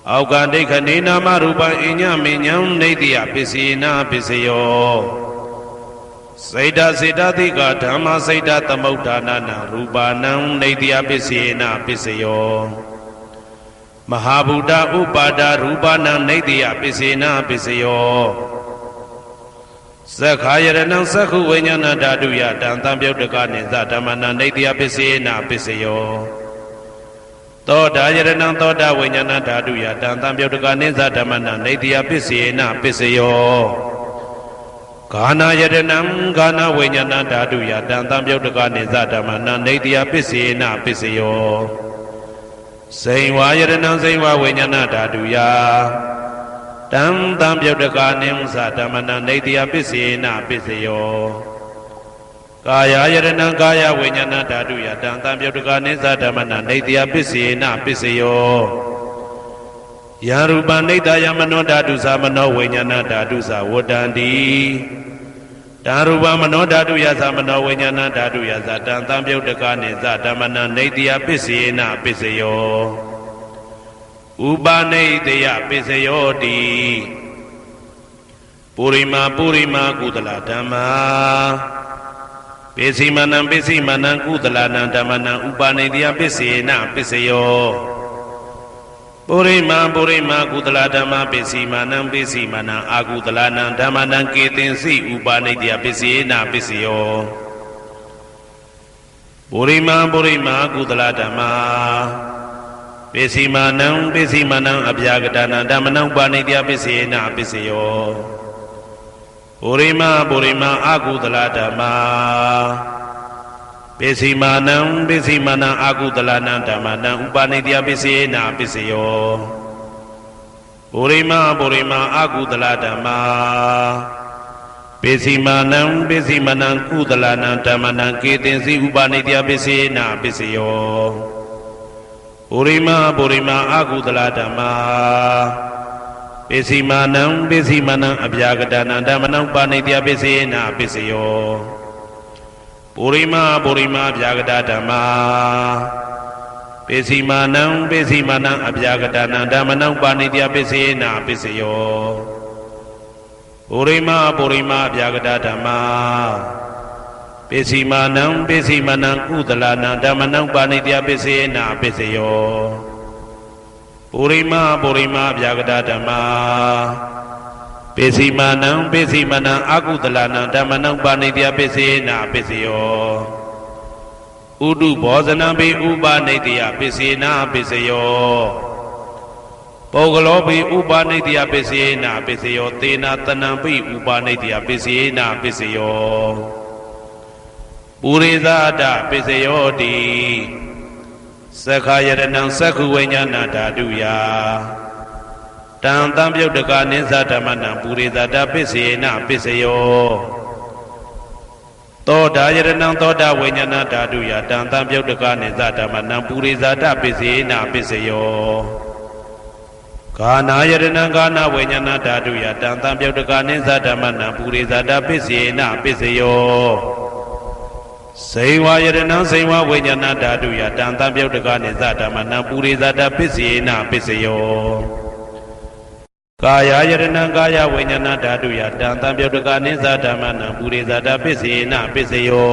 အောက်ကတိခဏေနာမရူပံအညမညံနေတိယပိစေနပိစယောစေတတိကဓမ္မစေတသမုဋ္ဌာနနရူပနံနေတိယပိစေနပိစယောမဟာဗုဒ္ဓဥပါဒရူပနံနေတိယပိစေနပိစယောသက္ခာယရဏံသက္ခုဝိညာဏဓာတုယတံသံပြုတ်တကနိသဓမ္မနံနေတိယပိစေနပိစယောသောတာယရဏံသောတာဝိညာဏဓာတုယတံသံပြုတ်တကနိသဓမ္မနံနေတိယပိစေနပိစယောဂာနာယရဏံဂာနာဝိညာဏဓာတုယတံသံပြုတ်တကနိသဓမ္မနံနေတိယပိစေနပိစယောစိန်ဝါယရဏံစိန်ဝါဝိညာဏဓာတုယတံသံပြုတ်တကနိသဓမ္မနံနေတိယပိစေနပိစယောကာယယရဏံကာယဝိညာဏဓာတုယတံသံပြုတ်တကနိသဓမ္မနံနေတိယပိစေနပိစယောယရူပနိတယမနောဓာတုသမနောဝိညာဏဓာတုသဝတ္တန္တိတံရူပမနောဓာတုယသမနောဝိညာဏဓာတုယသတံသံပြုတ်တကနိသဓမ္မနံနေတိယပိစေနပိစယောဥပနိတယပိစယောတိပုရိမာကုသလဓမ္မာပိစီမနံကုသလနံဓမ္မနံဥပနိတယပိစေနပိစယောပုရိမာကုသလဓမ္မပိစီမနံအာကုသလနံဓမ္မနံကေသင်္စိဥပနိတယပိစေနပိစယောပုရိမာကုသလဓမ္မာပိစီမနံအဗျာဂဒနံဓမ္မနံဥပနိတယပိစေနပိစယောပုရိမာအာကုသလဓမ္မာပိစီမနံအာကုသလနံဓမ္မနံဥပနိတယပိစေနပိစယောပုရိမာအာကုသလဓမ္မာပိစီမနံကုသလနံဓမ္မနံကေသင်္စိဥပနိတယပိစေနပိစယောပုရိမာအာကုသလဓမ္မာပ ပိစီမာနံပိစီမာနံအဗျာကတနာဓမ္မနံပါဏိတယပိစေနာပိစယောပုရိမာပုရိမာဗျာကတဓမ္မာပိစီမာနံပိစီမာနံအဗျာကတနာဓမ္မနံပါဏိတယပိစေနာပိစယောပုရိမာပုရိမာဗျာကတဓမ္မာပိစီမာနံပိစီမာနံကုသလနာဓမ္မနံပါဏိတယပိစေနာပိစယောပုရိမာပုရိမာဗျာကတဓမ္မာပိစီမာနံပိစီမာနံအကုသလနာဓမ္မနံပါဏိတယပိစေနာပိစယောဥဒုဘောဇနံပိဥပနိတယပိစေနာပိစယောပုဂ္ဂလောပိဥပနိတယပိစေနာပိစယောသေနာတနံပိဥပနိတယပိစေနာပိစယောပုရိသဒပိစယောတိသက္ခာယတနံသက္ခုဝိညာဏဓာတုယတံတံပြုတ်တကနိသဓမ္မနံပုရိသဒပိစေနာပိစယောသောတာယတနံသောတာဝိညာဏဓာတုယတံတံပြုတ်တကနိသဓမ္မနံပုရိသဒပိစေနာပိစယောကာနာယတနံကာနာဝိညာဏဓာတုယတံတံပြုတ်တကနိသဓမ္မနံပုရိသဒပိစေနာပိစယောစေဝယတနံစေဝဝိညာဏဓာတုယတံတံပြုတ်တကနိသဓမ္မနံပုရိသဒပိစေနာပိစယောကာယယတနံကာယဝိညာဏဓာတုယတံတံပြုတ်တကနိသဓမ္မနံပုရိသဒပိစေနာပိစယော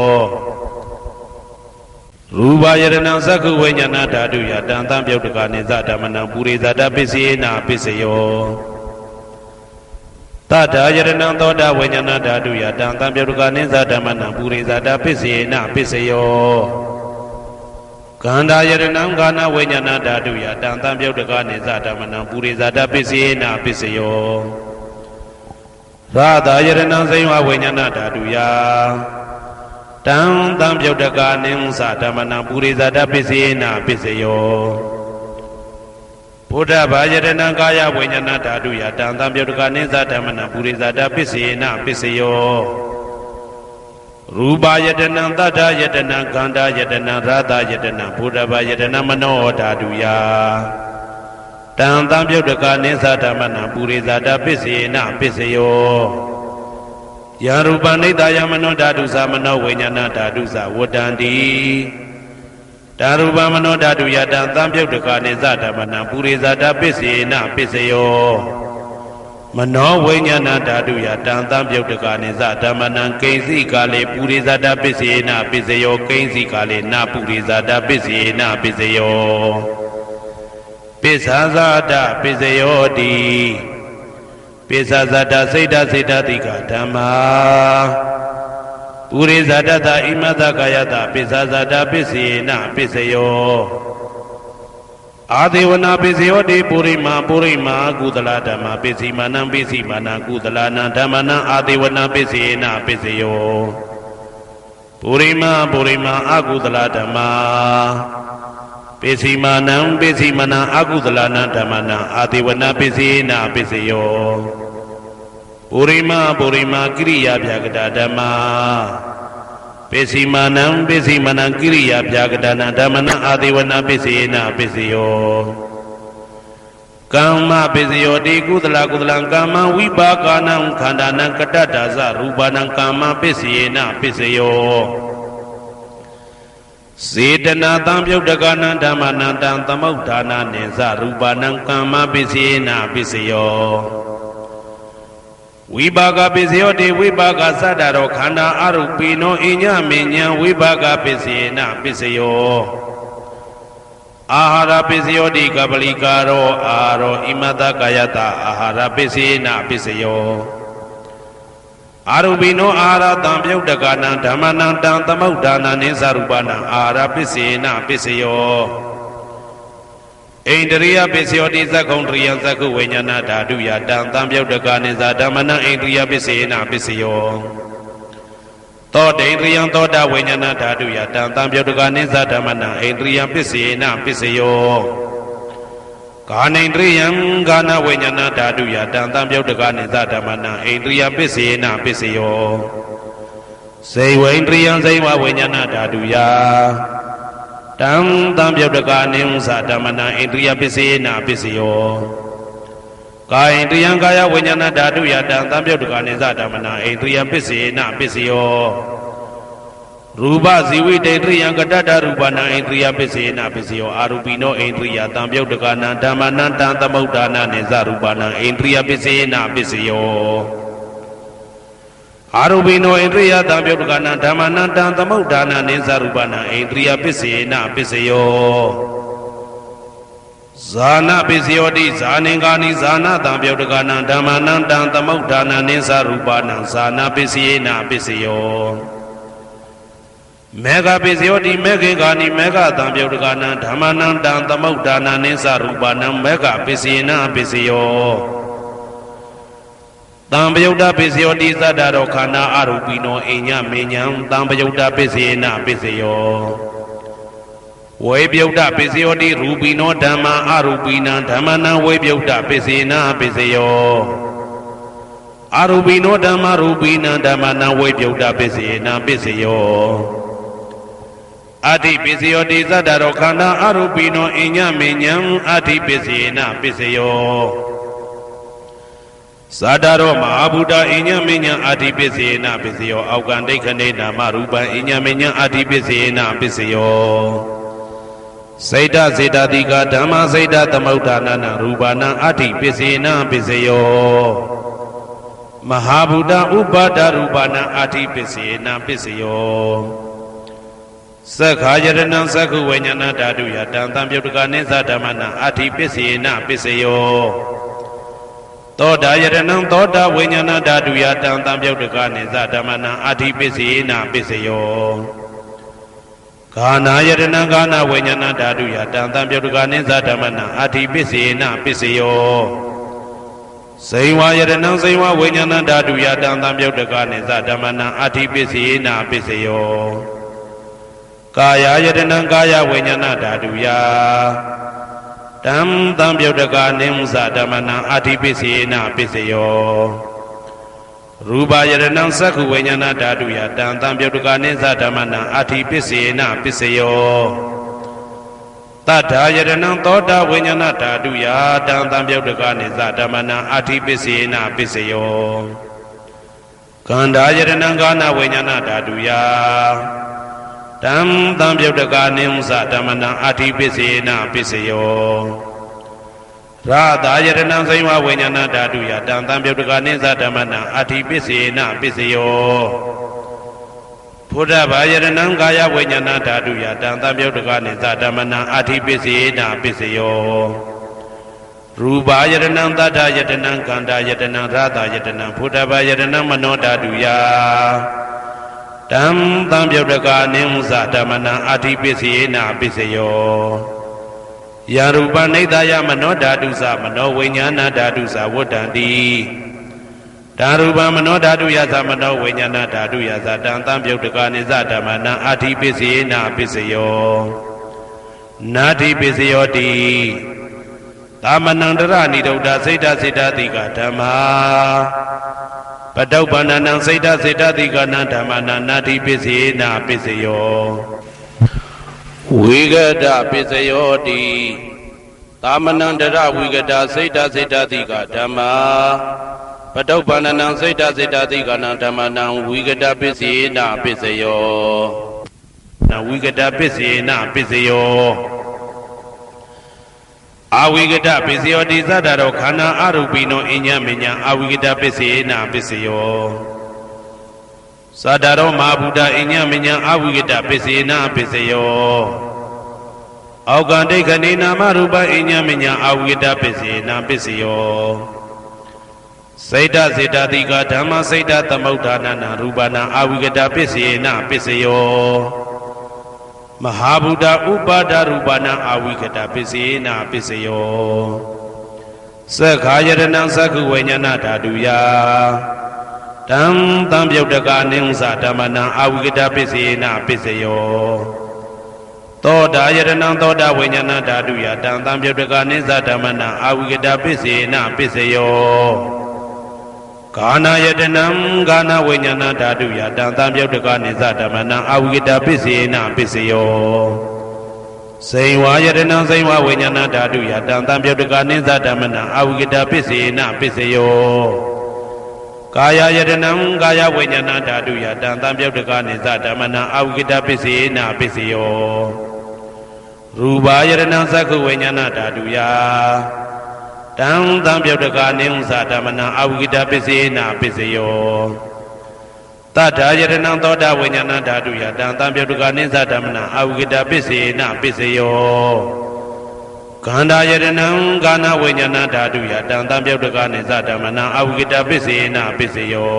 ရူပယတနံသက္ခုဝိညာဏဓာတုယတံတံပြုတ်တကနိသဓမ္မနံပုရိသဒပိစေနာပိစယောတထာယတနံသောတာဝိညာဏဓာတုယတံတံပြုတ်တကနိသဓမ္မနံပုရိသဒပိစေနာပိစယောကန္တာယတနံကာနဝိညာဏဓာတုယတံတံပြုတ်တကနိသဓမ္မနံပုရိသဒပိစေနာပိစယောရာသာယတနံစေဝဝိညာဏဓာတုယတံတံပြုတ်တကနိသဓမ္မနံပုရိသဒပိစေနာပိစယောဘုဒ္ဓဘာယတနံကာယဝိညာဏဓာတုယတံတံပြုတ်တကနိသဓမ္မနံပုရိသဒပိစေနာပိစယောရူပယတနံတတ္ထယတနံခန္ဓာယတနံရာသယတနံဘုဒ္ဓဘာယတနံမနောဓာတုယတံတံပြုတ်တကနိသဓမ္မနံပုရိသဒပိစေနာပိစယောယရူပနိတယမနောဓာတုသမနောဝိညာဏဓာတုသဝတ္တန္တိဓာရူပမနောဓာတုယတံတံပြုတ်တကနိသဓမ္မနံပုရိသဒပိစေနာပိစယောမနောဝိညာဏဓာတုယတံတံပြုတ်တကနိသဓမ္မနံကိဉ္စီကာလေပုရိသဒပိစေနာပိစယောကိဉ္စီကာလေနပုရိသဒပိစေနာပိစယောပိစ္ဆာဇာတပိစယောတိပိစ္ဆာဇာတစိတ်တစိတ်တတိကဓမ္မာပုရိသဒတဣမတကာယတပိစ္ဆာဇာတပိစေနာပိစယောအာဒေဝနာပိစယောတိပုရိမာပုရိမာကုသလဓမ္မာပိစီမာနံပိစီမာနံကုသလနာဓမ္မနံအာဒေဝနာပိစေနာပိစယောပုရိမာပုရိမာအကုသလဓမ္မာပိစီမာနံပိစီမာနံအကုသလနာဓမ္မနံအာဒေဝနာပိစေနာပိစယောပုရိမာပုရိမာကိရိယာဗျာကတဓမ္မာပိစီမာနံပိစီမာနံကိရိယာဗျာကတနာဓမ္မနံအာဒေဝနာပိစေနာပိစယောကမ္မပိစယောတိကုသလကုသလံကာမဝိပါကနံခန္ဓာနံကတ္တဒါဇရူပနံကာမပိစေနာပိစယောစေတနာတံပြုတ်တကနံဓမ္မနံတံသမုဋ္ဌာနာနိသရူပနံကာမပိစေနာပိစယောဝိပါကပိစယောတိဝိပါကသတ္တရောခန္ဓာအရုပိနောအညမဉ္ဇံဝိပါကပိစေနာပိစယောအာဟာရပိစယောတိကပလိကာရောအာရောဣမတကာယတအာဟာရပိစေနာပိစယောအာရုပိနောအာဟာရတံပြုတ်တကနံဓမ္မနံတံသမုဋ္ဌာနာနိသရူပနံအာဟာရပိစေနာပိစယောဣန္ဒရိယပိစယောတိသက္ကုံတရိယသက္ခုဝိညာဏဓာတုယတံတံပြုတ်တကနိသဓမ္မနံဣန္ဒရိယပိစေနာပိစယောသောတေန္ဒရိယသောတာဝိညာဏဓာတုယတံတံပြုတ်တကနိသဓမ္မနံဣန္ဒရိယပိစေနာပိစယောကာနိန္ဒရိယံကာနဝိညာဏဓာတုယတံတံပြုတ်တကနိသဓမ္မနံဣန္ဒရိယပိစေနာပိစယောစေဝိန္ဒရိယံစေဝဝိညာဏဓာတုယတံတံပြုတ်တကနိသဓမ္မနံဣန္ဒရိယပိစေနာပိစယော ကာယဣန္ဒြိယံကာယဝိညာဏဓာတုယတံသံပြုတ်တကနိစ္စဓမ္မနာဣန္ဒြိယံပစ္စေနပစ္စယောရူပဇီဝိတေဣန္ဒြိယံကတ္တတရူပနာဣန္ဒြိယပစ္စေနပစ္စယောအာရူပိနောဣန္ဒြိယသံပြုတ်တကနံဓမ္မနံတံသမုဋ္ဌာနာနိစ္စရူပနာဣန္ဒြိယပစ္စေနပစ္စယောအာရူပိနောဣန္ဒြိယသံပြုတ်တကနံဓမ္မနံတံသမုဋ္ဌာနာနိစ္စရူပနာဣန္ဒြိယပစ္စေနပစ္စယောဇာနာပစ္စယောတိဇာနေကာနိဇာနာတံပြုတ်တကနံဓမ္မနံတံသမုဋ္ဌာနာနိစ္စရူပနာဇာနာပစ္စယေနပစ္စယောမေဃပစ္စယောတိမေခေကာနိမေဃတံပြုတ်တကနံဓမ္မနံတံသမုဋ္ဌာနာနိစ္စရူပနာမေဃပစ္စယေနပစ္စယောတံပယုတ်တပစ္စယောတိသတ္တရောခန္ဓာအရူပိနောအိညမေညံတံပယုတ်တပစ္စယေနပစ္စယောဝေပြုတ်တပစ္စယောတိရူပိနောဓမ္မာအရူပိနံဓမ္မနံဝေပြုတ်တပစ္စေနပစ္စယောအရူပိနောဓမ္မာရူပိနံဓမ္မနံဝေပြုတ်တပစ္စေနပစ္စယောအဋ္ဌိပစ္စယောတိသတ္တရောခန္ဓာအရူပိနောအိညမေညံအဋ္ဌိပစ္စေနပစ္စယောသတ္တရောမဟာဗုဒ္ဓအိညမေညံအဋ္ဌိပစ္စေနပစ္စယောအောက်ကံဒိဋ္ဌိနေနာမရူပံအိညမေညံအဋ္ဌိပစ္စေနပစ္စယောစေတစေတတိကဓမ္မစေတသမုဋ္ဌာနာရူပနာအဋ္ဌိပစ္စေနပစ္စယောမဟာဗုဒ္ဓဥပါဒရူပနာအဋ္ဌိပစ္စေနပစ္စယောသက္ခာယတနံသက္ခုဝိညာဏဓာတုယတံသံပြုတ်တကနိစ္စဓမ္မနာအဋ္ဌိပစ္စေနပစ္စယောသောတာယတနံသောတာဝိညာဏဓာတုယတံသံပြုတ်တကနိစ္စဓမ္မနာအဋ္ဌိပစ္စေနပစ္စယောဂာနာယတနံဂာနာဝိညာဏဓာတုယတံသံပြုတ်တကနိစ္စဓမ္မနာအဋ္ဌိပစ္စေနပစ္စယောဇိဝယတနံဇိဝဝိညာဏဓာတုယတံသံပြုတ်တကနိစ္စဓမ္မနာအဋ္ဌိပစ္စေနပစ္စယောကာယယတနံကာယဝိညာဏဓာတုယတံသံပြုတ်တကနိစ္စဓမ္မနာအဋ္ဌိပစ္စေနပစ္စယောရူပယတနံသက္ခုဝိညာဏဓာတုယတံသံပြုတ်တကနိစ္စဓမ္မနာအဋ္ဌိပစ္စေနပစ္စယောတတ္ထာယတနံသောတာဝိညာဏဓာတုယတံသံပြုတ်တကနိစ္စဓမ္မနာအဋ္ဌိပစ္စေနပစ္စယောကန္ဓာယတနံကာနဝိညာဏဓာတုယတံသံပြုတ်တကနိစ္စဓမ္မနာအဋ္ဌိပစ္စေနပစ္စယောရာသာယတနံဇိဝဝိညာဏဓာတုယတံသံပြုတ်တကနိစ္စဓမ္မနာအဋ္ဌိပစ္စေနပစ္စယောဘုဒ္ဓဘာယတနံကာယဝိညာဏဓာတုယတံသံပြုတ်တကနိစ္စဓမ္မနာအဋ္ဌိပစ္စေနပစ္စယောရူပယတနံသတ္တယတနံကန္တာယတနံရာသာယတနံဘုဒ္ဓဘာယတနံမနောဓာတုယတံသံပြုတ်တကနိစ္စဓမ္မနာအဋ္ဌိပစ္စေနပစ္စယောယာရူပနိဒာယမနောဓာတုသမနောဝိညာဏဓာတုသဝတ္တံတိဓာရူပမနောဓာတုယသမနောဝိညာဏဓာတုယသတံသံပြုတ်တကနိစ္စဓမ္မနာအဋ္ဌိပစ္စေနပစ္စယောနာတိပစ္စယောတိသမနန္တရဏိဒုဒ္ဓစိတ်တစိတ္တတိကဓမ္မာပတုပ္ပန္နံစိတ်တစိတ္တတိကနံဓမ္မနာနာတိပစ္စေနပစ္စယောဝိဂဒပစ္စယောတိသာမဏန္တရဝိဂဒစိတ်တစိတ္တတိကဓမ္မာပတုပ္ပန္နံစိတ်တစိတ္တတိကနံဓမ္မနံဝိဂဒပစ္စေနပစ္စယောနဝိဂဒပစ္စေနပစ္စယောအဝိဂဒပစ္စယောတိသတ္တရောခန္ဓာအရူပိနောအညမညာအဝိဂဒပစ္စေနပစ္စယောသတ္တရောမဟာဗုဒ္ဓအညမညာအဝိဂဒပစ္စေနပစ္စယောအောက်ကံဒိဋ္ဌိနေနာမရူပအညမညာအဝိဂဒပစ္စေနပစ္စယောစေတစေတတိကဓမ္မစေတသမုဋ္ဌာနာရူပနာအဝိဂဒပစ္စေနပစ္စယောမဟာဗုဒ္ဓဥပါဒရူပနာအဝိဂဒပစ္စေနပစ္စယောသက္ခာယတနံသက္ခုဝိညာဏဓာတုယတံသံပြုတ်တကနိစ္စဓမ္မနာအဝိဂဒပစ္စေနပစ္စယောသောတာယတနံသောတာဝိညာဏဓာတုယတံသံပြုတ်တကနိစ္စဓမ္မနာအဝိဂဒပစ္စေနပစ္စယောဂာနာယတနံဂာနာဝိညာဏဓာတုယတံသံပြုတ်တကနိစ္စဓမ္မနာအဝိဂဒပစ္စေနပစ္စယော စိန်ဝါယတနံစိန်ဝါဝိညာဏဓာတုယတံတံပြုတ်တကနိသဓမ္မနံအဝိကတပစ္စေနပစ္စယောကာယယတနံကာယဝိညာဏဓာတုယတံတံပြုတ်တကနိသဓမ္မနံအဝိကတပစ္စေနပစ္စယောရူပယတနံသက္ခဝိညာဏဓာတုယတံတံပြုတ်တကနိသဓမ္မနံအဝိကတပစ္စေနပစ္စယောတထာယတနံသောတာဝိညာဏဓာတုယတံတံပြုတ်တကနိသဓမ္မနံအဝိကတပစ္စေနပစ္စယောခန္ဓာယတနံကာဏဝိညာဏဓာတုယတံတံပြုတ်တကနိသဓမ္မနံအဝိကတပစ္စေနပစ္စယော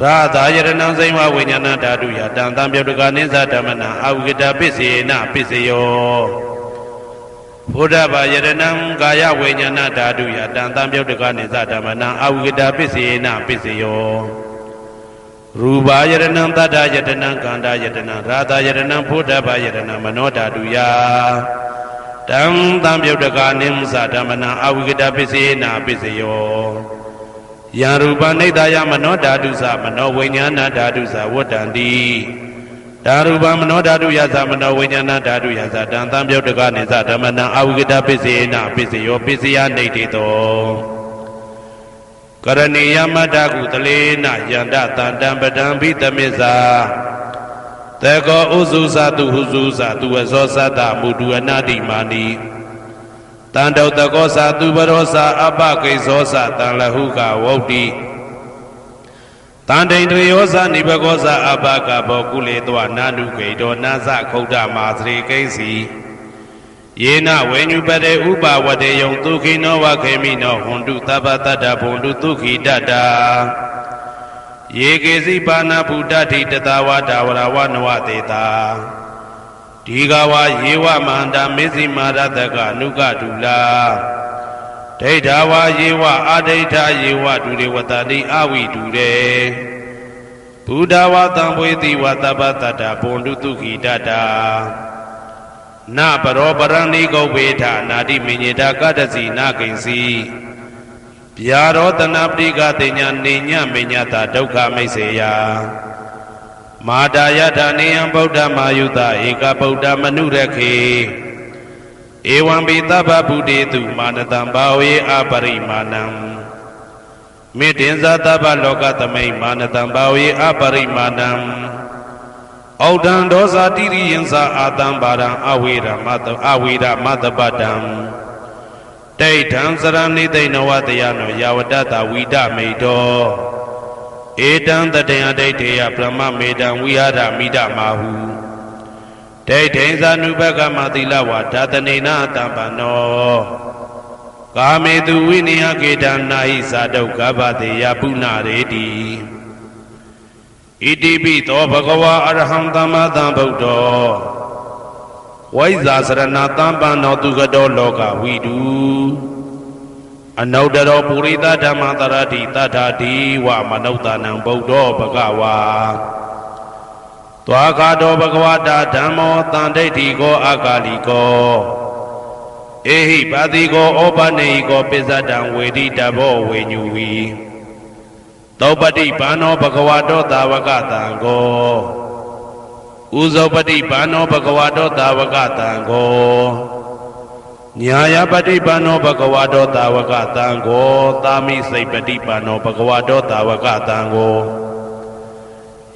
ရာသာယတနံစိမ္မာဝိညာဏဓာတုယတံတံပြုတ်တကနိသဓမ္မနံအဝိကတပစ္စေနပစ္စယောဘုဒ္ဓဘာယတနံကာယဝိညာဏဓာတုယတံတံပြုတ်တကနိသဓမ္မနံအဝိကတပစ္စေနပစ္စယောရူပယတနံတတ္တယတနံကန္တာယတနံရာသယတနံဘုဒ္ဓဘာယတနံမနောဓာတုယတံတံပြုတ်တကနိသဓမ္မနံအဝိကတပစ္စေနပစ္စယောယံရူပနိဒာယမနောဓာတုသမနောဝိညာဏဓာတုသဝတ္တံတိဓာရူပမနောဓာတုယသမနောဝိညာဏဓာတုယသတံတံပြုတ်တကနိသဓမ္မနံအဝိကတပစ္စေနပစ္စယောပစ္စယနိဋ္ဌိတောကရဏီယမတ္တကုတလေနယန္တတံတံပတံဘိတမေသာတေကောဥစုသတုဟုစုသတုဝဇောသတ္တမုတုအနာတိမာနိတံတောတကောသတုပရောသအပကိဇောသတံလဟုကဝုတ်တိတန်တိန်တယောသနိဘကောသအပကဘောကုလေတောနာနုဂိတောနာသခုဒ္ဓမာသရေကိစီယေနဝေညုပတေဥပဝတေယံဒုခိနောဝခေမိနောဟွန်တုသဗ္ဗတတ္တဘုံတုဒုခိတတ္တာယေကေစီပါဏဗုဒ္ဓတိတတဝါဒဝရဝနဝတေတာဒီဃဝယေဝမန္တမေဇိမာရတကအနုကတုလာဒိဋ္ဌာဝယေဝအဒိဋ္ဌာယေဝဒုရေဝတတိအဝိတုရေဘုဒ္ဓဝသံဝေတိဝသဗ္ဗတတ္တဘုံတုဒုခိတတ္တာနပရောပရဏိကောဝေထနာတိမညေတာကတ္တစီနာကိဉ္စီဗျာရောတနာပတိကတိညာနေညမညတာဒုက္ခမိတ်စေယမာတာယထာနေယံဗုဒ္ဓမာယုတဧကဗုဒ္ဓမနုရခေဧဝံပိသဗ္ဗဗုတေတုမာနတံဘာဝေအပရိမာဏံမေတ္တင်္ဇသဗ္ဗလောကသမိမာနတံဘာဝေအပရိမာဏံဩဒံဒောဇာတိရိယံသာအာတံဘာရံအဝေရမတပတံဒိဋ္ဌံစရဏိသိဏဝတယနောယာဝတ္တဝိဒမေတောဧတံတတယဒိဋ္ဌေယဗြဟ္မမေတံဝိဟာရမိဒမာဟုဒိဋ္ဌိဇာနုဘကမသီလဝါဓာတနေနတံပနောကာမေတုဝိနိယကေတံနာဟိသာဒုက္ခပတေယပုဏ္ဏရေတိဣတိပိသောဘဂဝါအရဟံသမ္မာသမ္ဗုဒ္ဓောဝိဇာစရဏတံပန္နောသူကတောလောကဝိတုအနုတ္တရောပုရိသဓမ္မတရတိတထာတိဝမနုဿာနံဗုဒ္ဓောဘဂဝါသွားခါတောဘဂဝတာဓမ္မောတန်ဒိဋ္ဌိကောအာကာလိကောဧဟိပါတိကောဩပနေဟိကောပိစ္ဆတံဝေတိတဘောဝေညူဝီသောပတိဘာနောဘဂဝတောသာဝကတံကောဥဇောပတိဘာနောဘဂဝတောသာဝကတံကောညာယပတိဘာနောဘဂဝတောသာဝကတံကောသာမိစိတ်ပတိဘာနောဘဂဝတောသာဝကတံကော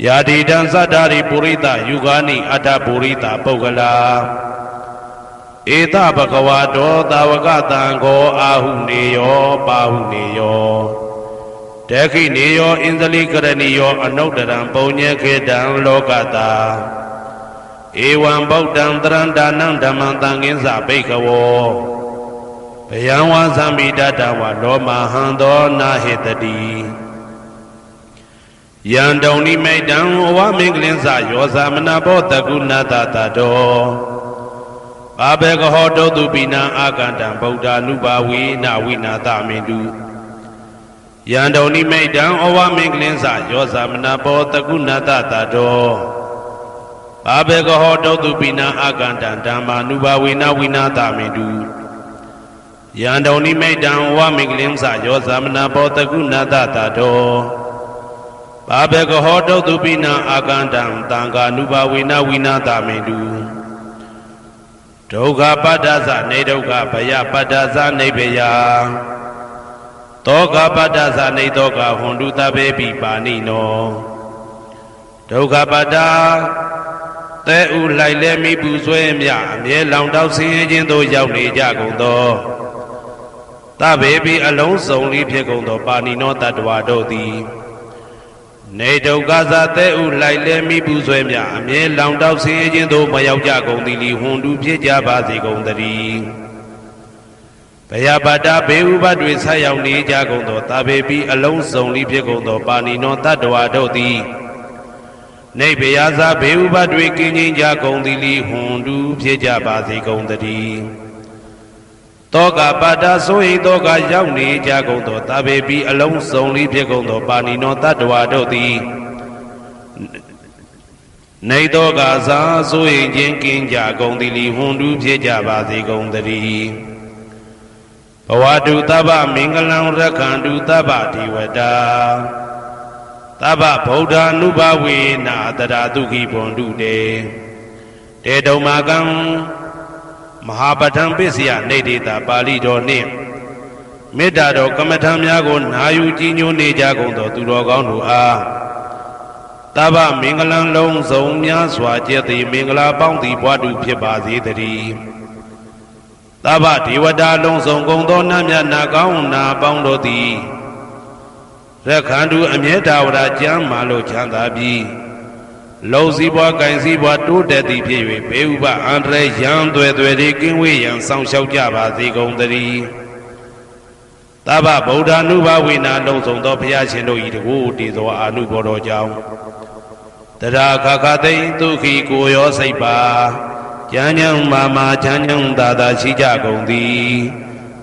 ယာတိတံသတ္တာရိပုရိသယုဂာနိအတ္တပုရိသပုဂ္ဂလာဧတဘဂဝတောသာဝကတံကောအာဟုနေယောပါဟုနေယောတေခိနေယောဣန္ဒလိကရဏီယောအနုတ္တရံပုံညေခေတံလောကတာဧဝံဗုဒ္ဓံတရံဒါနံဓမ္မံသံဃင်းစဘိက္ခဝောဘယံဝါသံမိတတဝလောမဟံသောနာဟေတတိယံတုံနိမိတံအဝမင်္ဂလင်းစယောသမနာဘောတကုဏတတတောဘာဘေကဟောတုတုပိနံအာကန္တံဗုဒ္ဓ ानु ဘာဝေနဝိနာသမေတုယံတုံနိမိတံအဝမင်္ဂလင်းစယောသမနာဘောတကုဏတတတောဘာဘေကဟောတုတုပိနံအာကန္တံဓမ္မာနုဘာဝေနဝိနာသမေတုယံတုံနိမိတံအဝမင်္ဂလင်းစယောသမနာဘောတကုဏတတတောဘာဘေကဟောတုတုပိနံအာကန္တံသံဃာနုဘာဝေနဝိနာသမေတု ဒုက္ခပတ္တသနေဒုက္ခဘယပတ္တသနေဘယတောကပတ္တသနေတောကဟွန်တုတဘေပိပါဏိနောဒုက္ခပတ္တသဲဥလိုက်လဲမိပူဆွဲမြအမြဲလောင်တောက်ဆင်းရဲခြင်းသို့ရောက်နေကြကုန်သောတဘေပိအလုံးစုံလိဖြစ်ကုန်သောပါဏိနောတတ္တဝါတို့သည်နေဒုက္ခသသဲဥလိုက်လဲမိပူဆွဲမြအမြဲလောင်တောက်ဆင်းရဲခြင်းသို့မရောက်ကြကုန်သည်လီဟွန်တုဖြစ်ကြပါစေကုန်သတည်းဘယပါတဘေဥပတွေဆက်ရောက်နေကြကုန်သောတဘေပိအလုံးစုံလိဖြစ်ကုန်သောပါဏိနောတတ္တဝါတို့သည်နေဘယဇာဘေဥပတွေကင်းချင်းကြကုန်သည်လီဟွန်တုဖြစ်ကြပါစေကုန်သတည်းတောကပတ္တဆိုဟိတောကရောက်နေကြကုန်သောတဘေပိအလုံးစုံလိဖြစ်ကုန်သောပါဏိနောတတ္တဝါတို့သည်နေတောကဇာဆိုဟိချင်းကင်းကြကုန်သည်လီဟွန်တုဖြစ်ကြပါစေကုန်သတည်းဘဝတုတဗ္ဗမင်္ဂလံရက္ခန္တုတဗ္ဗဒေဝတာသဗ္ဗဗုဒ္ဓ ानु ဘဝေနာတရာတုခိဘွန်တုတေတေတုံမာကံမဟာပဋ္ဌံပစ္စယနေတေတာပါဠိတော်နှင့်မေတ္တာတော်ကမ္မထံများကိုနာယူကြည်ညိုနေကြကုန်သောသူတော်ကောင်းတို့အားသဗ္ဗမင်္ဂလံလုံးစုံများစွာကျက်သည်မင်္ဂလာပေါင်းသည်ဘွားတုဖြစ်ပါစေတည်းသဗ္ဗဒေဝတာလုံးစုံကုန်သောနတ်မြတ်နာကောင်းနာပေါင်းတို့သည်ရက္ခန္တုအမြဲတဝရကျမ်းမာလို့ချမ်းသာပြီးလုံစည်းပွားကင်စည်းပွားတိုးတက်သည်ဖြစ်၍ဘေဥပအန္တရာယ်ရန်သွဲသွဲတွေကင်းဝေးရန်ဆောင်ရှောက်ကြပါစေကုန်သတည်းသဗ္ဗဗုဒ္ဓ ानु ဘဝေနာလုံးစုံသောဘုရားရှင်တို့၏တကူတည်သောအာနုဘောတော်ကြောင့်တရာခခသိဒုက္ခိကိုရောစိတ်ပါကျမ်းညံမာမာချမ်းညံသာသာရှိကြကုန်သည်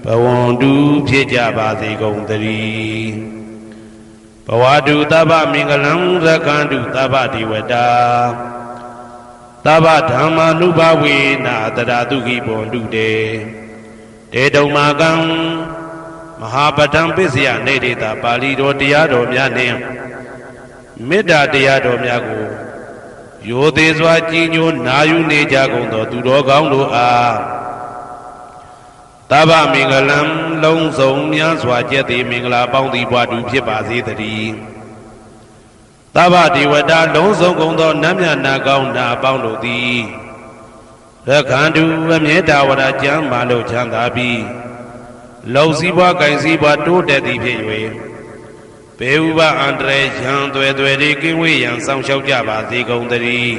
ဘဝန္တုဖြစ်ကြပါစေကုန်သတည်းဘဝတုသဗ္ဗမင်္ဂလံရက္ခန္တုသဗ္ဗဒေဝတာသဗ္ဗဓမ္မာနုဘဝေနာတရာတုခိဘွန်တုတေတေတုံမာကံမဟာပဋ္ဌံပစ္စယနေတေတာပါဠိတော်တရားတော်များနှင့်မေတ္တာတရားတော်များကိုရိုသေစွာကြည်ညိုနာယူနေကြကုန်သောသူတော်ကောင်းတို့အားသဗ္ဗမင်္ဂလံလုံးစုံများစွာကျက်သည်မင်္ဂလာပေါင်းသည်ဘွားတုဖြစ်ပါစေတည်းသဗ္ဗဒေဝတာလုံးစုံကုန်သောနတ်မြတ်နာကောင်းနာပေါင်းတို့သည်ရက္ခန္တုအမြဲတဝရကျမ်းမာလို့ချမ်းသာပြီးလုံစည်းပွားကင်စည်းပွားတိုးတက်သည်ဖြစ်၍ဘေဥပအန္တရာယ်ရန်သွဲသွဲတွေကင်းဝေးရန်ဆောင်ရှောက်ကြပါစေကုန်သတည်း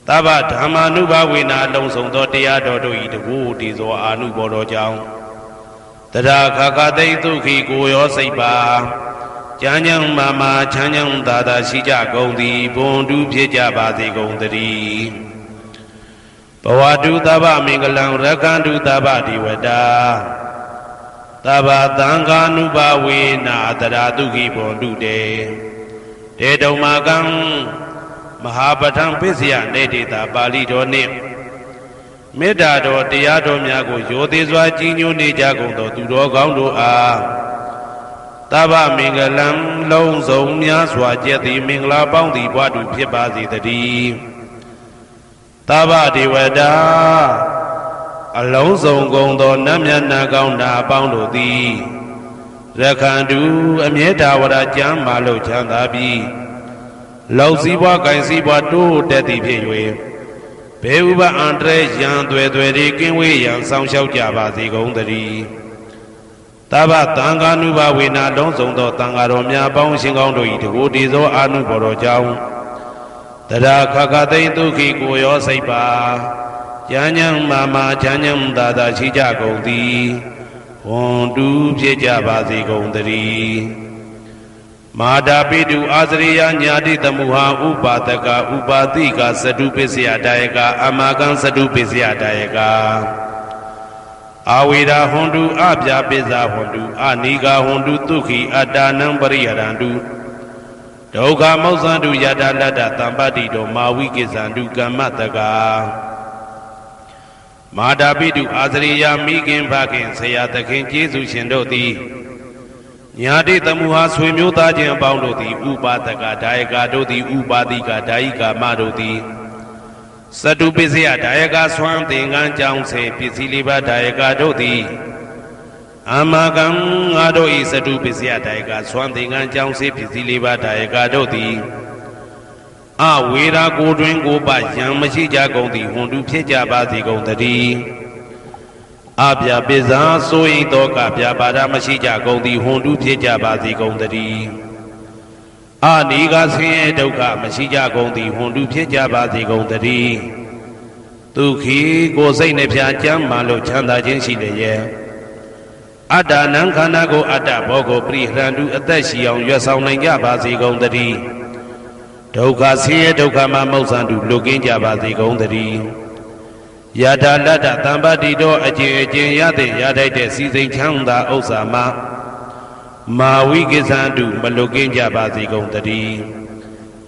သဗ္ဗဓမ္မာနုဘဝေနာလုံးစုံသောတရားတော်တို့၏တကူတည်သောအာနုဘောတော်ကြောင့်တရာခခသိဒုက္ခိကိုရောစိတ်ပါကျမ်းညံမာမာချမ်းညံသာသာရှိကြကုန်သည်ဘွန်တုဖြစ်ကြပါစေကုန်သတည်းဘဝတုသဗ္ဗမင်္ဂလံရက္ခန္တုသဗ္ဗဒေဝတာသဗ္ဗသံဃာနုဘဝေနာတရာတုခိဘွန်တုတေတေတုံမာကံမဟာပဋ္ဌံပစ္စယနေတေတာပါဠိတော်နှင့်မေတ္တာတော်တရားတော်များကိုရိုသေစွာကြည်ညိုနေကြကုန်သောသူတော်ကောင်းတို့အားသဗ္ဗမင်္ဂလံလုံးစုံများစွာကျက်သည်မင်္ဂလာပေါင်းသည်ဘွားတုဖြစ်ပါစေတည်းသဗ္ဗဒေဝတာအလုံးစုံကုန်သောနတ်မြတ်နာကောင်းနာပေါင်းတို့သည်ရက္ခန္တုအမြဲတဝရကျမ်းမာလို့ချမ်းသာပြီးလုံစည်းပွားကင်စည်းပွားတိုးတက်သည်ဖြစ်၍ဘေဥပအန္တရာယ်ရန်သွဲသွဲတွေကင်းဝေးရန်ဆောင်ရှောက်ကြပါစေကုန်သတည်းသဗ္ဗသံဃာနုဘဝေနာလုံးစုံသောသံဃာတော်များပေါင်းရှင်ကောင်းတို့၏တကူတည်သောအာနုဘော်တော်ကြောင့်တရာခခသိဒုက္ခိကိုရောစိတ်ပါကျမ်းညံမာမာချမ်းညံသာသာရှိကြကုန်သည်ဘွန်တုဖြစ်ကြပါစေကုန်သတည်းမာတာပိတုအာသရိယညာတိတမုဟာဥပါဒကဥပါတိကသတုပစ္စယဒါယကအမာကံသတုပစ္စယဒါယကအာဝေရာဟွန်တုအပြာပိဇာဟွန်တုအနိဂါဟွန်တုတုခိအတ္တနံပရိယရန္တုဒုက္ခမောဇ္ဇန္တုယတာလတ္တတံပတ္တိတောမာဝိကိဇန္တုကမ္မတကာမာတာပိတုအာသရိယမိခင်ဖခင်ဆရာသခင်ကျေးဇူးရှင်တို့သည်ညာတိတမုဟာဆွေမျိုးသားချင်းအပေါင်းတို့သည်ဥပါဒကဒါယကတို့သည်ဥပါတိကဒါယိကာမတို့သည် စတုပစ္စယဒါယကဆွမ်းသင်္ကန်းကြောင်းစေပစ္စည်းလေးပါးဒါယကတို့သည်အာမကံငါတို့ဤစတုပစ္စယဒါယကဆွမ်းသင်္ကန်းကြောင်းစေပစ္စည်းလေးပါးဒါယကတို့သည်အဝေရာကိုတွင်ကိုပယံမရှိကြကုန်သည်ဟွန်တုဖြစ်ကြပါစေကုန်တည်းအပြပိဇာဆိုရင်တော့ကပြပါဒမရှိကြကုန်သည်ဟွန်တုဖြစ်ကြပါစေကုန်တည်းအာနိကဆင်းရဲဒုက္ခမရှိကြကုန်သည်ဟွန်တုဖြစ်ကြပါစေကုန်တည်းဒုက္ခိကိုယ်စိတ်နှဖျားကြမ်းမှလို့ချမ်းသာခြင်းရှိလျက်အတ္တနံခန္ဓာကိုအတ္တဘောကိုပရိဟရန္တုအသက်ရှိအောင်ရွတ်ဆောင်နိုင်ကြပါစေကုန်တည်းဒုက္ခဆင်းရဲဒုက္ခမှမௌဆန္တုလွတ်ကင်းကြပါစေကုန်တည်းယထာလတ္တသံပါတိတော်အကျင့်အကျင့်ရတဲ့ရထိုက်တဲ့စီစိန်ချမ်းသာဥစ္စာမှာမာဝိကိသန္တုမလွတ်ကင်းကြပါစေကုန်တည်း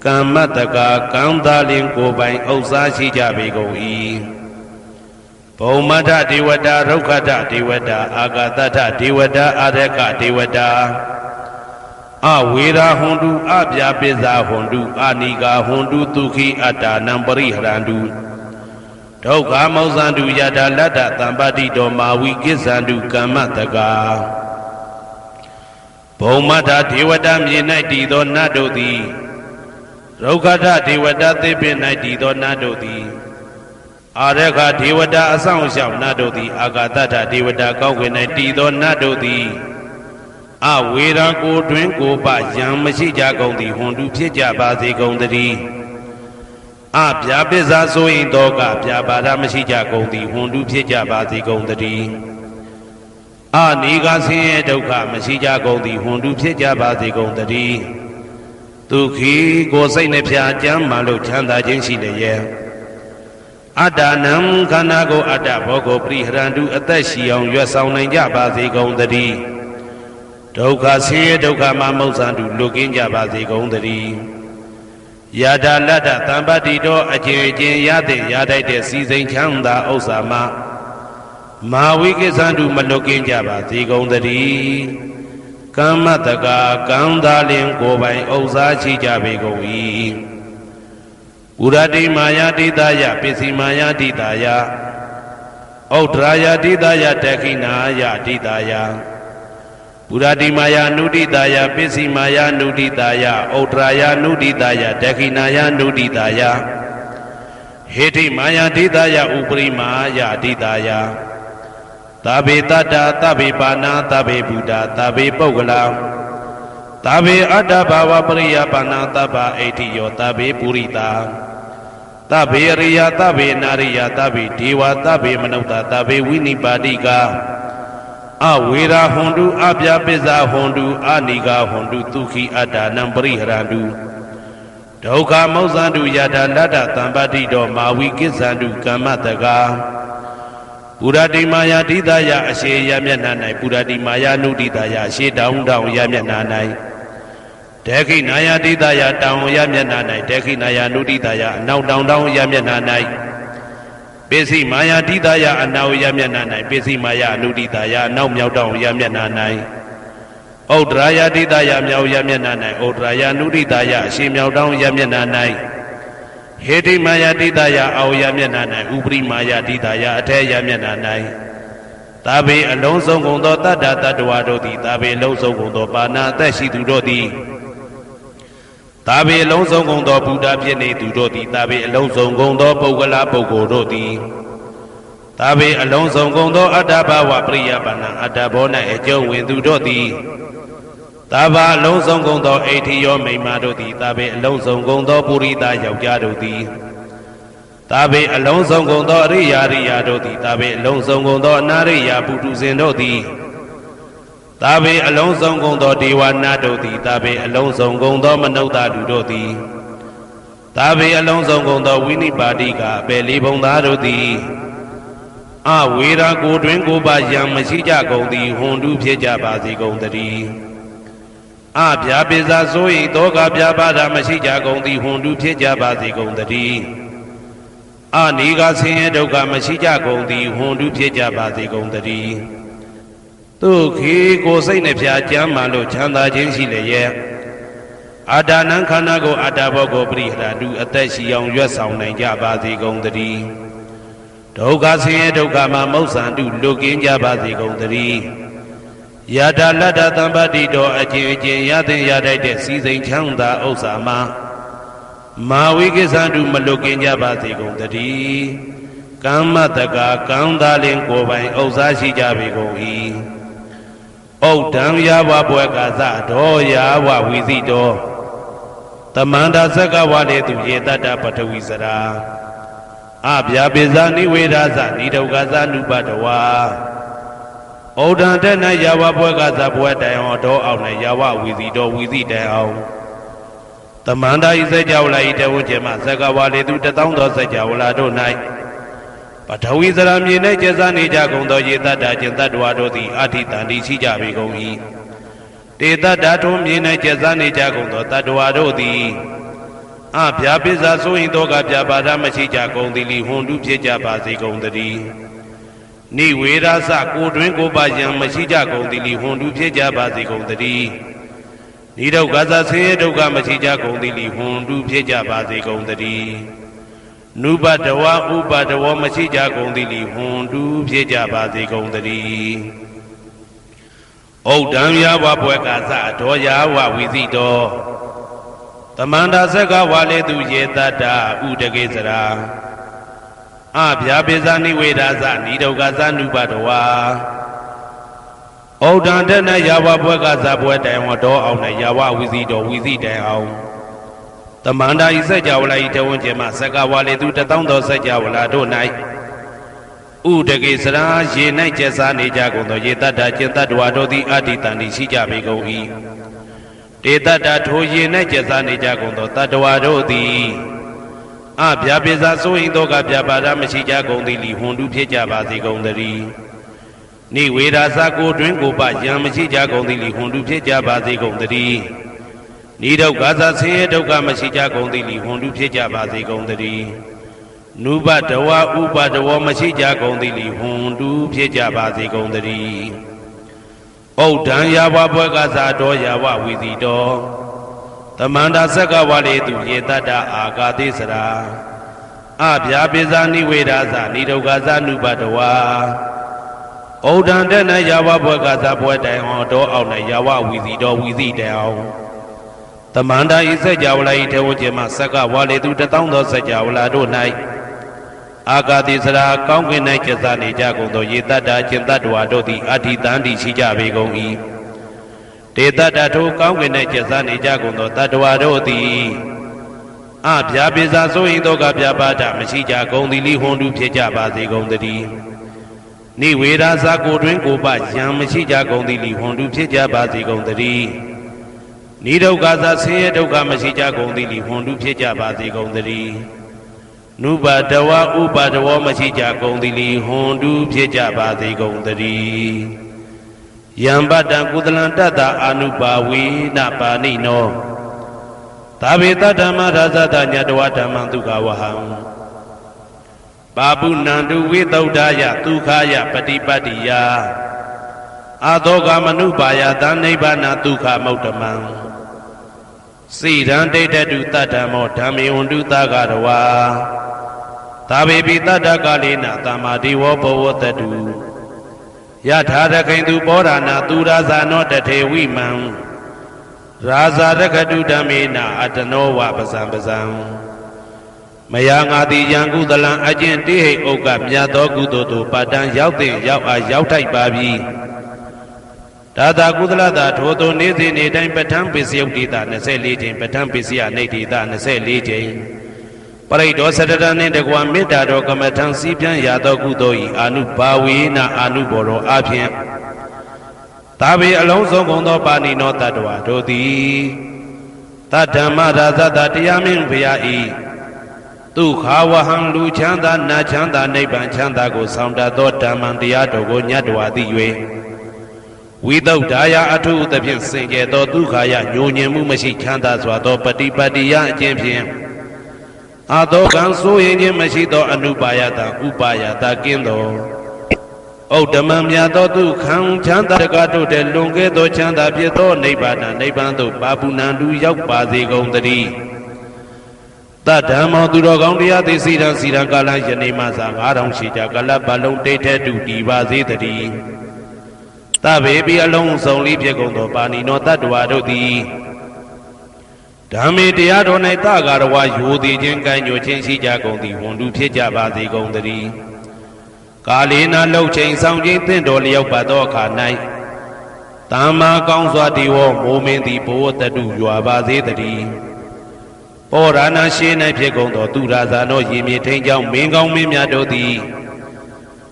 ကမ္မတကာကံသာလင်ကိုယ်ပိုင်ဥစ္စာရှိကြပေကုန်၏ဘုံမထဒေဝတာရုက္ခထဒေဝတာအာဂတထဒေဝတာအာရကဒေဝတာအဝေရာဟွန်တုအပြာပိဇာဟွန်တုအာနိကာဟွန်တုဒုက္ခိအတ္တနံပရိဟရန္တုဒုက္ခမောဇန္တုယထာလတ္တသံပါတိတော်မာဝိကိသန္တုကမ္မတကာဘုံမထဒေဝတာမြေ၌တည်သောနတ်တို့သည်ရုက္ခထဒေဝတာသေပင်၌တည်သောနတ်တို့သည်အာရခဒေဝတာအဆောင်ရှောက်နတ်တို့သည်အာဂတထဒေဝတာကောင်းကင်၌တည်သောနတ်တို့သည်အဝေရာကိုတွင်ကိုပယံမရှိကြကုန်သည်ဟွန်တုဖြစ်ကြပါစေကုန်တည်းအပြာပိဇာဆိုရင်တော့ကပြာပါဒမရှိကြကုန်သည်ဟွန်တုဖြစ်ကြပါစေကုန်တည်းအနိကဆင်းရဲဒုက္ခမရှိကြကုန်သည်ဟွန်တုဖြစ်ကြပါစေကုန်တည်းဒုက္ခိကိုယ်စိတ်နှဖျားကြမ်းမှလို့ချမ်းသာခြင်းရှိလျက်အတ္တနံခန္ဓာကိုအတ္တဘောကိုပရိဟရန္တုအသက်ရှိအောင်ရွတ်ဆောင်နိုင်ကြပါစေကုန်တည်းဒုက္ခဆင်းရဲဒုက္ခမှမௌဆန္တုလွတ်ကင်းကြပါစေကုန်တည်းယထာလတ္တသံပါတိတော်အကျင့်အကျင့်ရတဲ့ရထိုက်တဲ့စီစိန်ချမ်းသာဥစ္စာမှာမာဝိကိသန္တုမလွတ်ကင်းကြပါစေကုန်တည်းကမ္မတကာကံသာလင်ကိုယ်ပိုင်ဥစ္စာရှိကြပေကုန်၏ဥရတိမာယာတိတယပစ္စည်းမာယာတိတယဩဒရာယတိတယတခိနာယတိတယပုရတိမာယာနုတိတယပစ္စည်းမာယာနုတိတယဩဒရာယနုတိတယတခိနာယနုတိတယဟေတိမာယာတိတယဥပရိမာယတိတယသဗ္ဗေတတ္တသဗ္ဗေပါဏာသဗ္ဗေဘုဒ္ဓသဗ္ဗေပုဂ္ဂလာသဗ္ဗေအတ္တဘာဝပရိယပါဏာသဗ္ဗအဋ္ဌိယောသဗ္ဗေပုရိတာသဗ္ဗေရိယသဗ္ဗေနာရိယသဗ္ဗေဒေဝသဗ္ဗေမနုဿသဗ္ဗေဝိနိပါတိကအဝေရာဟွန်တုအပြာပိဇာဟွန်တုအာနိကာဟွန်တုဒုက္ခိအတ္တနံပရိဟရန္တုဒုက္ခမောဇန္တုယထာလတ္တသံပါတိတော်မာဝိကိသန္တုကမ္မတကာပုရတိမာယာတိတယအရှိယမျက်နှာ၌ပုရတိမာယာနုတိတယအရှိတောင်းတောင်းယမျက်နှာ၌တေခိနာယာတိတယတောင်းယမျက်နှာ၌တေခိနာယာနုတိတယအနောက်တောင်းတောင်းယမျက်နှာ၌ပိစိမာယာတိတယအနောက်ယမျက်နှာ၌ပိစိမာယာနုတိတယအနောက်မြောက်တောင်းယမျက်နှာ၌ဩဒရာယာတိတယမြောက်ယမျက်နှာ၌ဩဒရာယာနုတိတယအရှိမြောက်တောင်းယမျက်နှာ၌ဟေတိမာယာတိတယအောယမျက်နှာ၌ဥပရိမာယာတိတယအထေယမျက်နှာ၌သာဘေအလုံးစုံကုန်သောတတ္တတတ္တဝါတို့သည်သာဘေအလုံးစုံကုန်သောပါဏာအသက်ရှိသူတို့သည်သာဘေအလုံးစုံကုန်သောဘုဒ္ဓဖြစ်နေသူတို့သည်သာဘေအလုံးစုံကုန်သောပုဂ္ဂလပုဂ္ဂိုလ်တို့သည်သာဘေအလုံးစုံကုန်သောအတ္တဘဝပရိယပါဏာအတ္တဘော၌အကျုံးဝင်သူတို့သည်သာဘာအလုံးစုံကုန်သောအိဋ္ဌိယောမိမ္မာတို့သည်သာဘေအလုံးစုံကုန်သောပုရိသယောက်ျားတို့သည်သာဘေအလုံးစုံကုန်သောအရိယာရိယာတို့သည်သာဘေအလုံးစုံကုန်သောအနာရိယာပုထုဇဉ်တို့သည်သာဘေအလုံးစုံကုန်သောဒေဝနာတို့သည်သာဘေအလုံးစုံကုန်သောမနုဿလူတို့သည်သာဘေအလုံးစုံကုန်သောဝိနိပါတိကအပေလေးဘုံသားတို့သည်အဝေရာကိုတွင်ကိုပါယံမရှိကြကုန်သည်ဟွန်တုဖြစ်ကြပါစေကုန်တည်းအပြာပိဇာဆိုရင်တောကပြပါဒမရှိကြကုန်သည်ဟွန်တုဖြစ်ကြပါစေကုန်တည်းအနိကဆင်းရဲဒုက္ခမရှိကြကုန်သည်ဟွန်တုဖြစ်ကြပါစေကုန်တည်းဒုက္ခိကိုစိတ်နှဖျားကြမ်းမှလို့ချမ်းသာခြင်းရှိလျက် အာဒါနံခန္ဓာကိုအတ္တဘောကိုပရိဟရာတုအသက်ရှိအောင်ရွတ်ဆောင်နိုင်ကြပါစေကုန်သတည်းဒုက္ခဆင်းရဲဒုက္ခမှာမௌဆန္တုလွတ်ကင်းကြပါစေကုန်သတည်းယထာလတ္တသံပတိတော်အကျဉ်အကျဉ်ရသင်ရတတ်တဲ့စီစိန်ချမ်းသာဥစ္စာမှာမာဝိကိသန္တုမလွတ်ကင်းကြပါစေကုန်သတည်းကမ္မတက္ကကံသာလင်ကိုယ်ပိုင်ဥစ္စာရှိကြပေကုန်၏ဩဒံယာဝဘွယ်ကာသတော်ယာဝဝီသိတော်တမန္တာသက္ကဝလေသူယေတတ္တပထဝီစရာအဗျာပိဇာနိဝေဒသနိဒုက္ခသနုပတဝါဩဒံတဲ့၌ယာဝဘွယ်ကာသဘွယ်တိုင်အောင်တော်အောင်၌ယာဝဝီသိတော်ဝီသိတိုင်အောင်တမန္တာဤစัจ java လာဤတဝုကျေမသက္ကဝလေသူတသောသောစัจ java လာတို့၌ပထဝီစရာမြေ၌ကျဇာနေကြကုန်သောယေတ္တကျင်တ္တဝါတို့သည်အာထိတန်တိရှိကြပေကုန်၏တေတ္တထုံးမြေ၌ကျဇာနေကြကုန်သောတတ္တဝါတို့သည်အဗျာပိဇာဆိုရင်တော့ကဗျာပါဒမရှိကြကုန်သည်လီဟွန်တုဖြစ်ကြပါစေကုန်သတည်းနိဝေရသကိုတွင်ကိုပါယံမရှိကြကုန်သည်လီဟွန်တုဖြစ်ကြပါစေကုန်သတည်းနိဒုက္ခသဆင်းရဲဒုက္ခမရှိကြကုန်သည်လီဟွန်တုဖြစ်ကြပါစေကုန်သတည်းနုပတဝဥပတဝမရှိကြကုန်သည်လီဟွန်တုဖြစ်ကြပါစေကုန်သတည်းဩဒံယာဝဘွယ်ကာသဒောယာဝဝီသိတော်တမန္တာသက္ကဝါလေသူယေတတ္တဥဒကေစရာအဗျာပိဇာနိဝေဒသနိဒုက္ခသနုပတဝါဩဒံတဲ့၌ယာဝဘွယ်ကာသဘွယ်တိုင်ဝတော်အောင်၌ယာဝဝီသိတော်ဝီသိတိုင်အောင်တမန္တာဤစัจ java လာဤတဝန်းကျင်မှသက္ကဝါလေသူတသောသောစัจ java လာတို့၌ဥဒကေစရာရေ၌ကျက်စားနေကြကုန်သောယေတ္တကျင်တ္တဝါတို့သည်အာတိတန်တိရှိကြပေကုန်၏တေတ္တထိုရေ၌ကျက်စားနေကြကုန်သောတတ္တဝါတို့သည်အဗျာပိဇာဆိုရင်တော့ကဗျာပါဒမရှိကြကုန်သည်လီဟွန်တုဖြစ်ကြပါစေကုန်သတည်းနိဝေဒသကိုတွင်ကိုပယံမရှိကြကုန်သည်လီဟွန်တုဖြစ်ကြပါစေကုန်သတည်းနိဒုက္ခသဆင်းရဲဒုက္ခမရှိကြကုန်သည်လီဟွန်တုဖြစ်ကြပါစေကုန်သတည်းနုပတဝဥပတဝမရှိကြကုန်သည်လီဟွန်တုဖြစ်ကြပါစေကုန်သတည်းဩဒံယာဝဘွယ်ကာသတော်ယာဝဝီသိတော်တမန္တာသက္ကဝါလေသူယေတတ္တအာဂါတိစရာအဗျာပိဇာနိဝေဒသနိဒုက္ခသနုပတဝါဩဒံတဲ့၌ယာဝဘွယ်ကာသဘွယ်တိုင်အောင်တော်အောင်၌ယာဝဝီသိတော်ဝီသိတိုင်အောင်တမန္တာဤစัจ java လာဤထေဝကျေမသက္ကဝါလေသူတသောသောစัจ java လာတို့၌အာဂါတိစရာကောင်းကင်၌ကျက်စားနေကြကုန်သောယေတ္တကျင်တ္တဝါတို့သည်အာထိတန်တိရှိကြပေကုန်၏တေတ္တထိုကောင်းကင်၌ကျက်စားနေကြကုန်သောတတ္တဝါတို့သည်အဗျာပိဇာဆိုရင်တော့ကဗျာပါဒမရှိကြကုန်သည်လီဟွန်တုဖြစ်ကြပါစေကုန်သတည်းနိဝေဒသကိုတွင်ကိုပယံမရှိကြကုန်သည်လီဟွန်တုဖြစ်ကြပါစေကုန်သတည်းနိဒုက္ခသဆင်းရဲဒုက္ခမရှိကြကုန်သည်လီဟွန်တုဖြစ်ကြပါစေကုန်သတည်းနုပတဝဥပတဝမရှိကြကုန်သည်လီဟွန်တုဖြစ်ကြပါစေကုန်သတည်းယံပတ္တံကုသလံတတ္တအာနုပါဝေနပါဏိနောသာဝေတဓမ္မရာဇတညတဝဓမ္မံဒုက္ခဝဟံပါပုဏ္ဏတုဝိသုဒ္ဓယဒုက္ခယပฏิပတ္တိယအာသောကမနုပါယသနိဗ္ဗာနဒုက္ခမௌတ္တမံစိရံဒိဋ္ဌတုတတ္တမောဓမ္မေဝန္တုသဂရဝါသာဝေပိတတ္တကာလေနသမ္မာဒေဝဘဝတတုယထာရခိန်သူပောရဏသူရာဇာနောတထေဝိမံရာဇာရခတုဓမ္မေနအတနောဝပဇံပဇံမယငါတိယံကုသလံအကျင့်တိဟိဥက္ကမြတ်သောကုသိုလ်တို့ပတ္တံရောက်တဲ့ရောက်အားရောက်ထိုက်ပါပြီဒါသာကုသလတာထိုသို့နေ့စဉ်နေ့တိုင်းပဋ္ဌာန်းပိစယုတ်တိတာ24ချိန်ပဋ္ဌာန်းပိစယနိဋ္ဌိတာ24ချိန်ပရိဒောသတ္တနှင့်တကွာမေတ္တာတော်ကမ္မထံစီးပြန်ရသောကုသိုလ်ဤအာနုဘာဝေနအာနုဘောရောအဖြင့်သာဝေအလုံးစုံကုန်သောပါဏိနောတတ္တဝါတို့သည်တတ္ဓမ္မရာဇတတရားမင်းဘုရားဤဒုက္ခဝဟံလူချမ်းသာနတ်ချမ်းသာနိဗ္ဗာန်ချမ်းသာကိုဆောင်တတ်သောဓမ္မံတရားတော်ကိုညတ်တော်သိ၍ဝိသုဒ္ဓါယအထုသဖြင့်စင်ကြယ်သောဒုက္ခယညိုညင်မှုမရှိချမ်းသာစွာသောပฏิပတ္တိယအကျင့်ဖြင့်အာသောကံဆိုရင်ခြင်းမရှိသောအနုပါယတဥပါယတကင်းသော ဩဓမ္မမြတ်သောသူခံချမ်းသာတကားတို့တဲ့လွန်ကဲသောချမ်းသာဖြစ်သောနိဗ္ဗာန်နိဗ္ဗာန်သို့ပါပုဏ္ဏလူရောက်ပါစေကုန်သတည်းတဓမ္မောသူတော်ကောင်းတရားသိစီရန်စီရန်ကာလယနေ့မှစ9000ရှိကြကလပ်ပတ်လုံးတိတ်တဲ့တူတည်ပါစေတည်းတဘေဘီအလုံးစုံလေးဖြစ်ကုန်သောပါဏိနောတတ္တဝါတို့သည်ဓမ္မေတရားတော်၌တကာရဝယိုသည်ခြင်းကံညွှန်ခြင်းရှိကြကုန်သည်ဝန်တူဖြစ်ကြပါစေကုန်သတည်းကာလေနာလှုပ်ချိန်ဆောင်ခြင်းသင့်တော်လျောက်ပါသောအခါ၌တမ္မာကောင်းစွာဒီဝမိုးမင်းသည်ဘိုးတတုရွာပါစေတည်းပောရဏရှေ၌ဖြစ်ကုန်သောသူရာဇာသောရေမြေထိန်ကြောင့်မင်းကောင်းမင်းများတို့သည်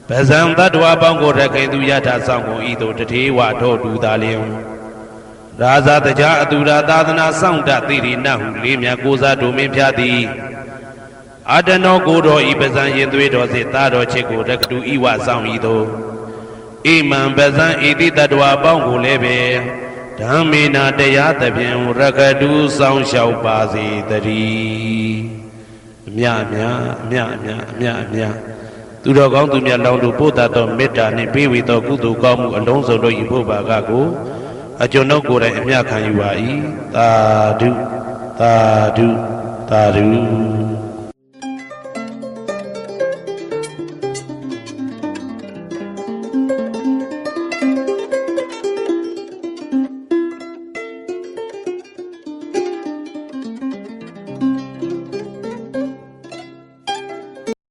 ပဇံတတ္တဝါပေါင်းကိုရခိုင်သူယထာဆောင်ကုန်ဤသို့တထေဝထောတူသာလျင်ရာဇာတကြားအတူရာသာသနာဆောင်တသိရိနဟုလေးမြတ်ကိုစားတို့မင်းဖျားသည်အတနောကိုတော်ဤပဇံရင်သွေးတော်စေသားတော်ချစ်ကိုရကတူဤဝဆောင်ဤသို့ဣမံပဇံဤတိတတ္တဝါပေါင်းကိုလည်းပဲဓမ္မေနာတရားသဖြင့်ရကတူဆောင်လျှောက်ပါစေတည်းအမြအမြအမြအမြအမြအမြသူတော်ကောင်းသူမြတ်လောင်းတို့ပို့တတ်သောမေတ္တာနှင့်ပေးဝေသောကုသိုလ်ကောင်းမှုအလုံးစုံတို့၏ဖို့ပါကကိုအကျွန်ုပ်ကိုယ်တိုင်အမြခံယူပါ၏သာဓုသာဓုသာဓု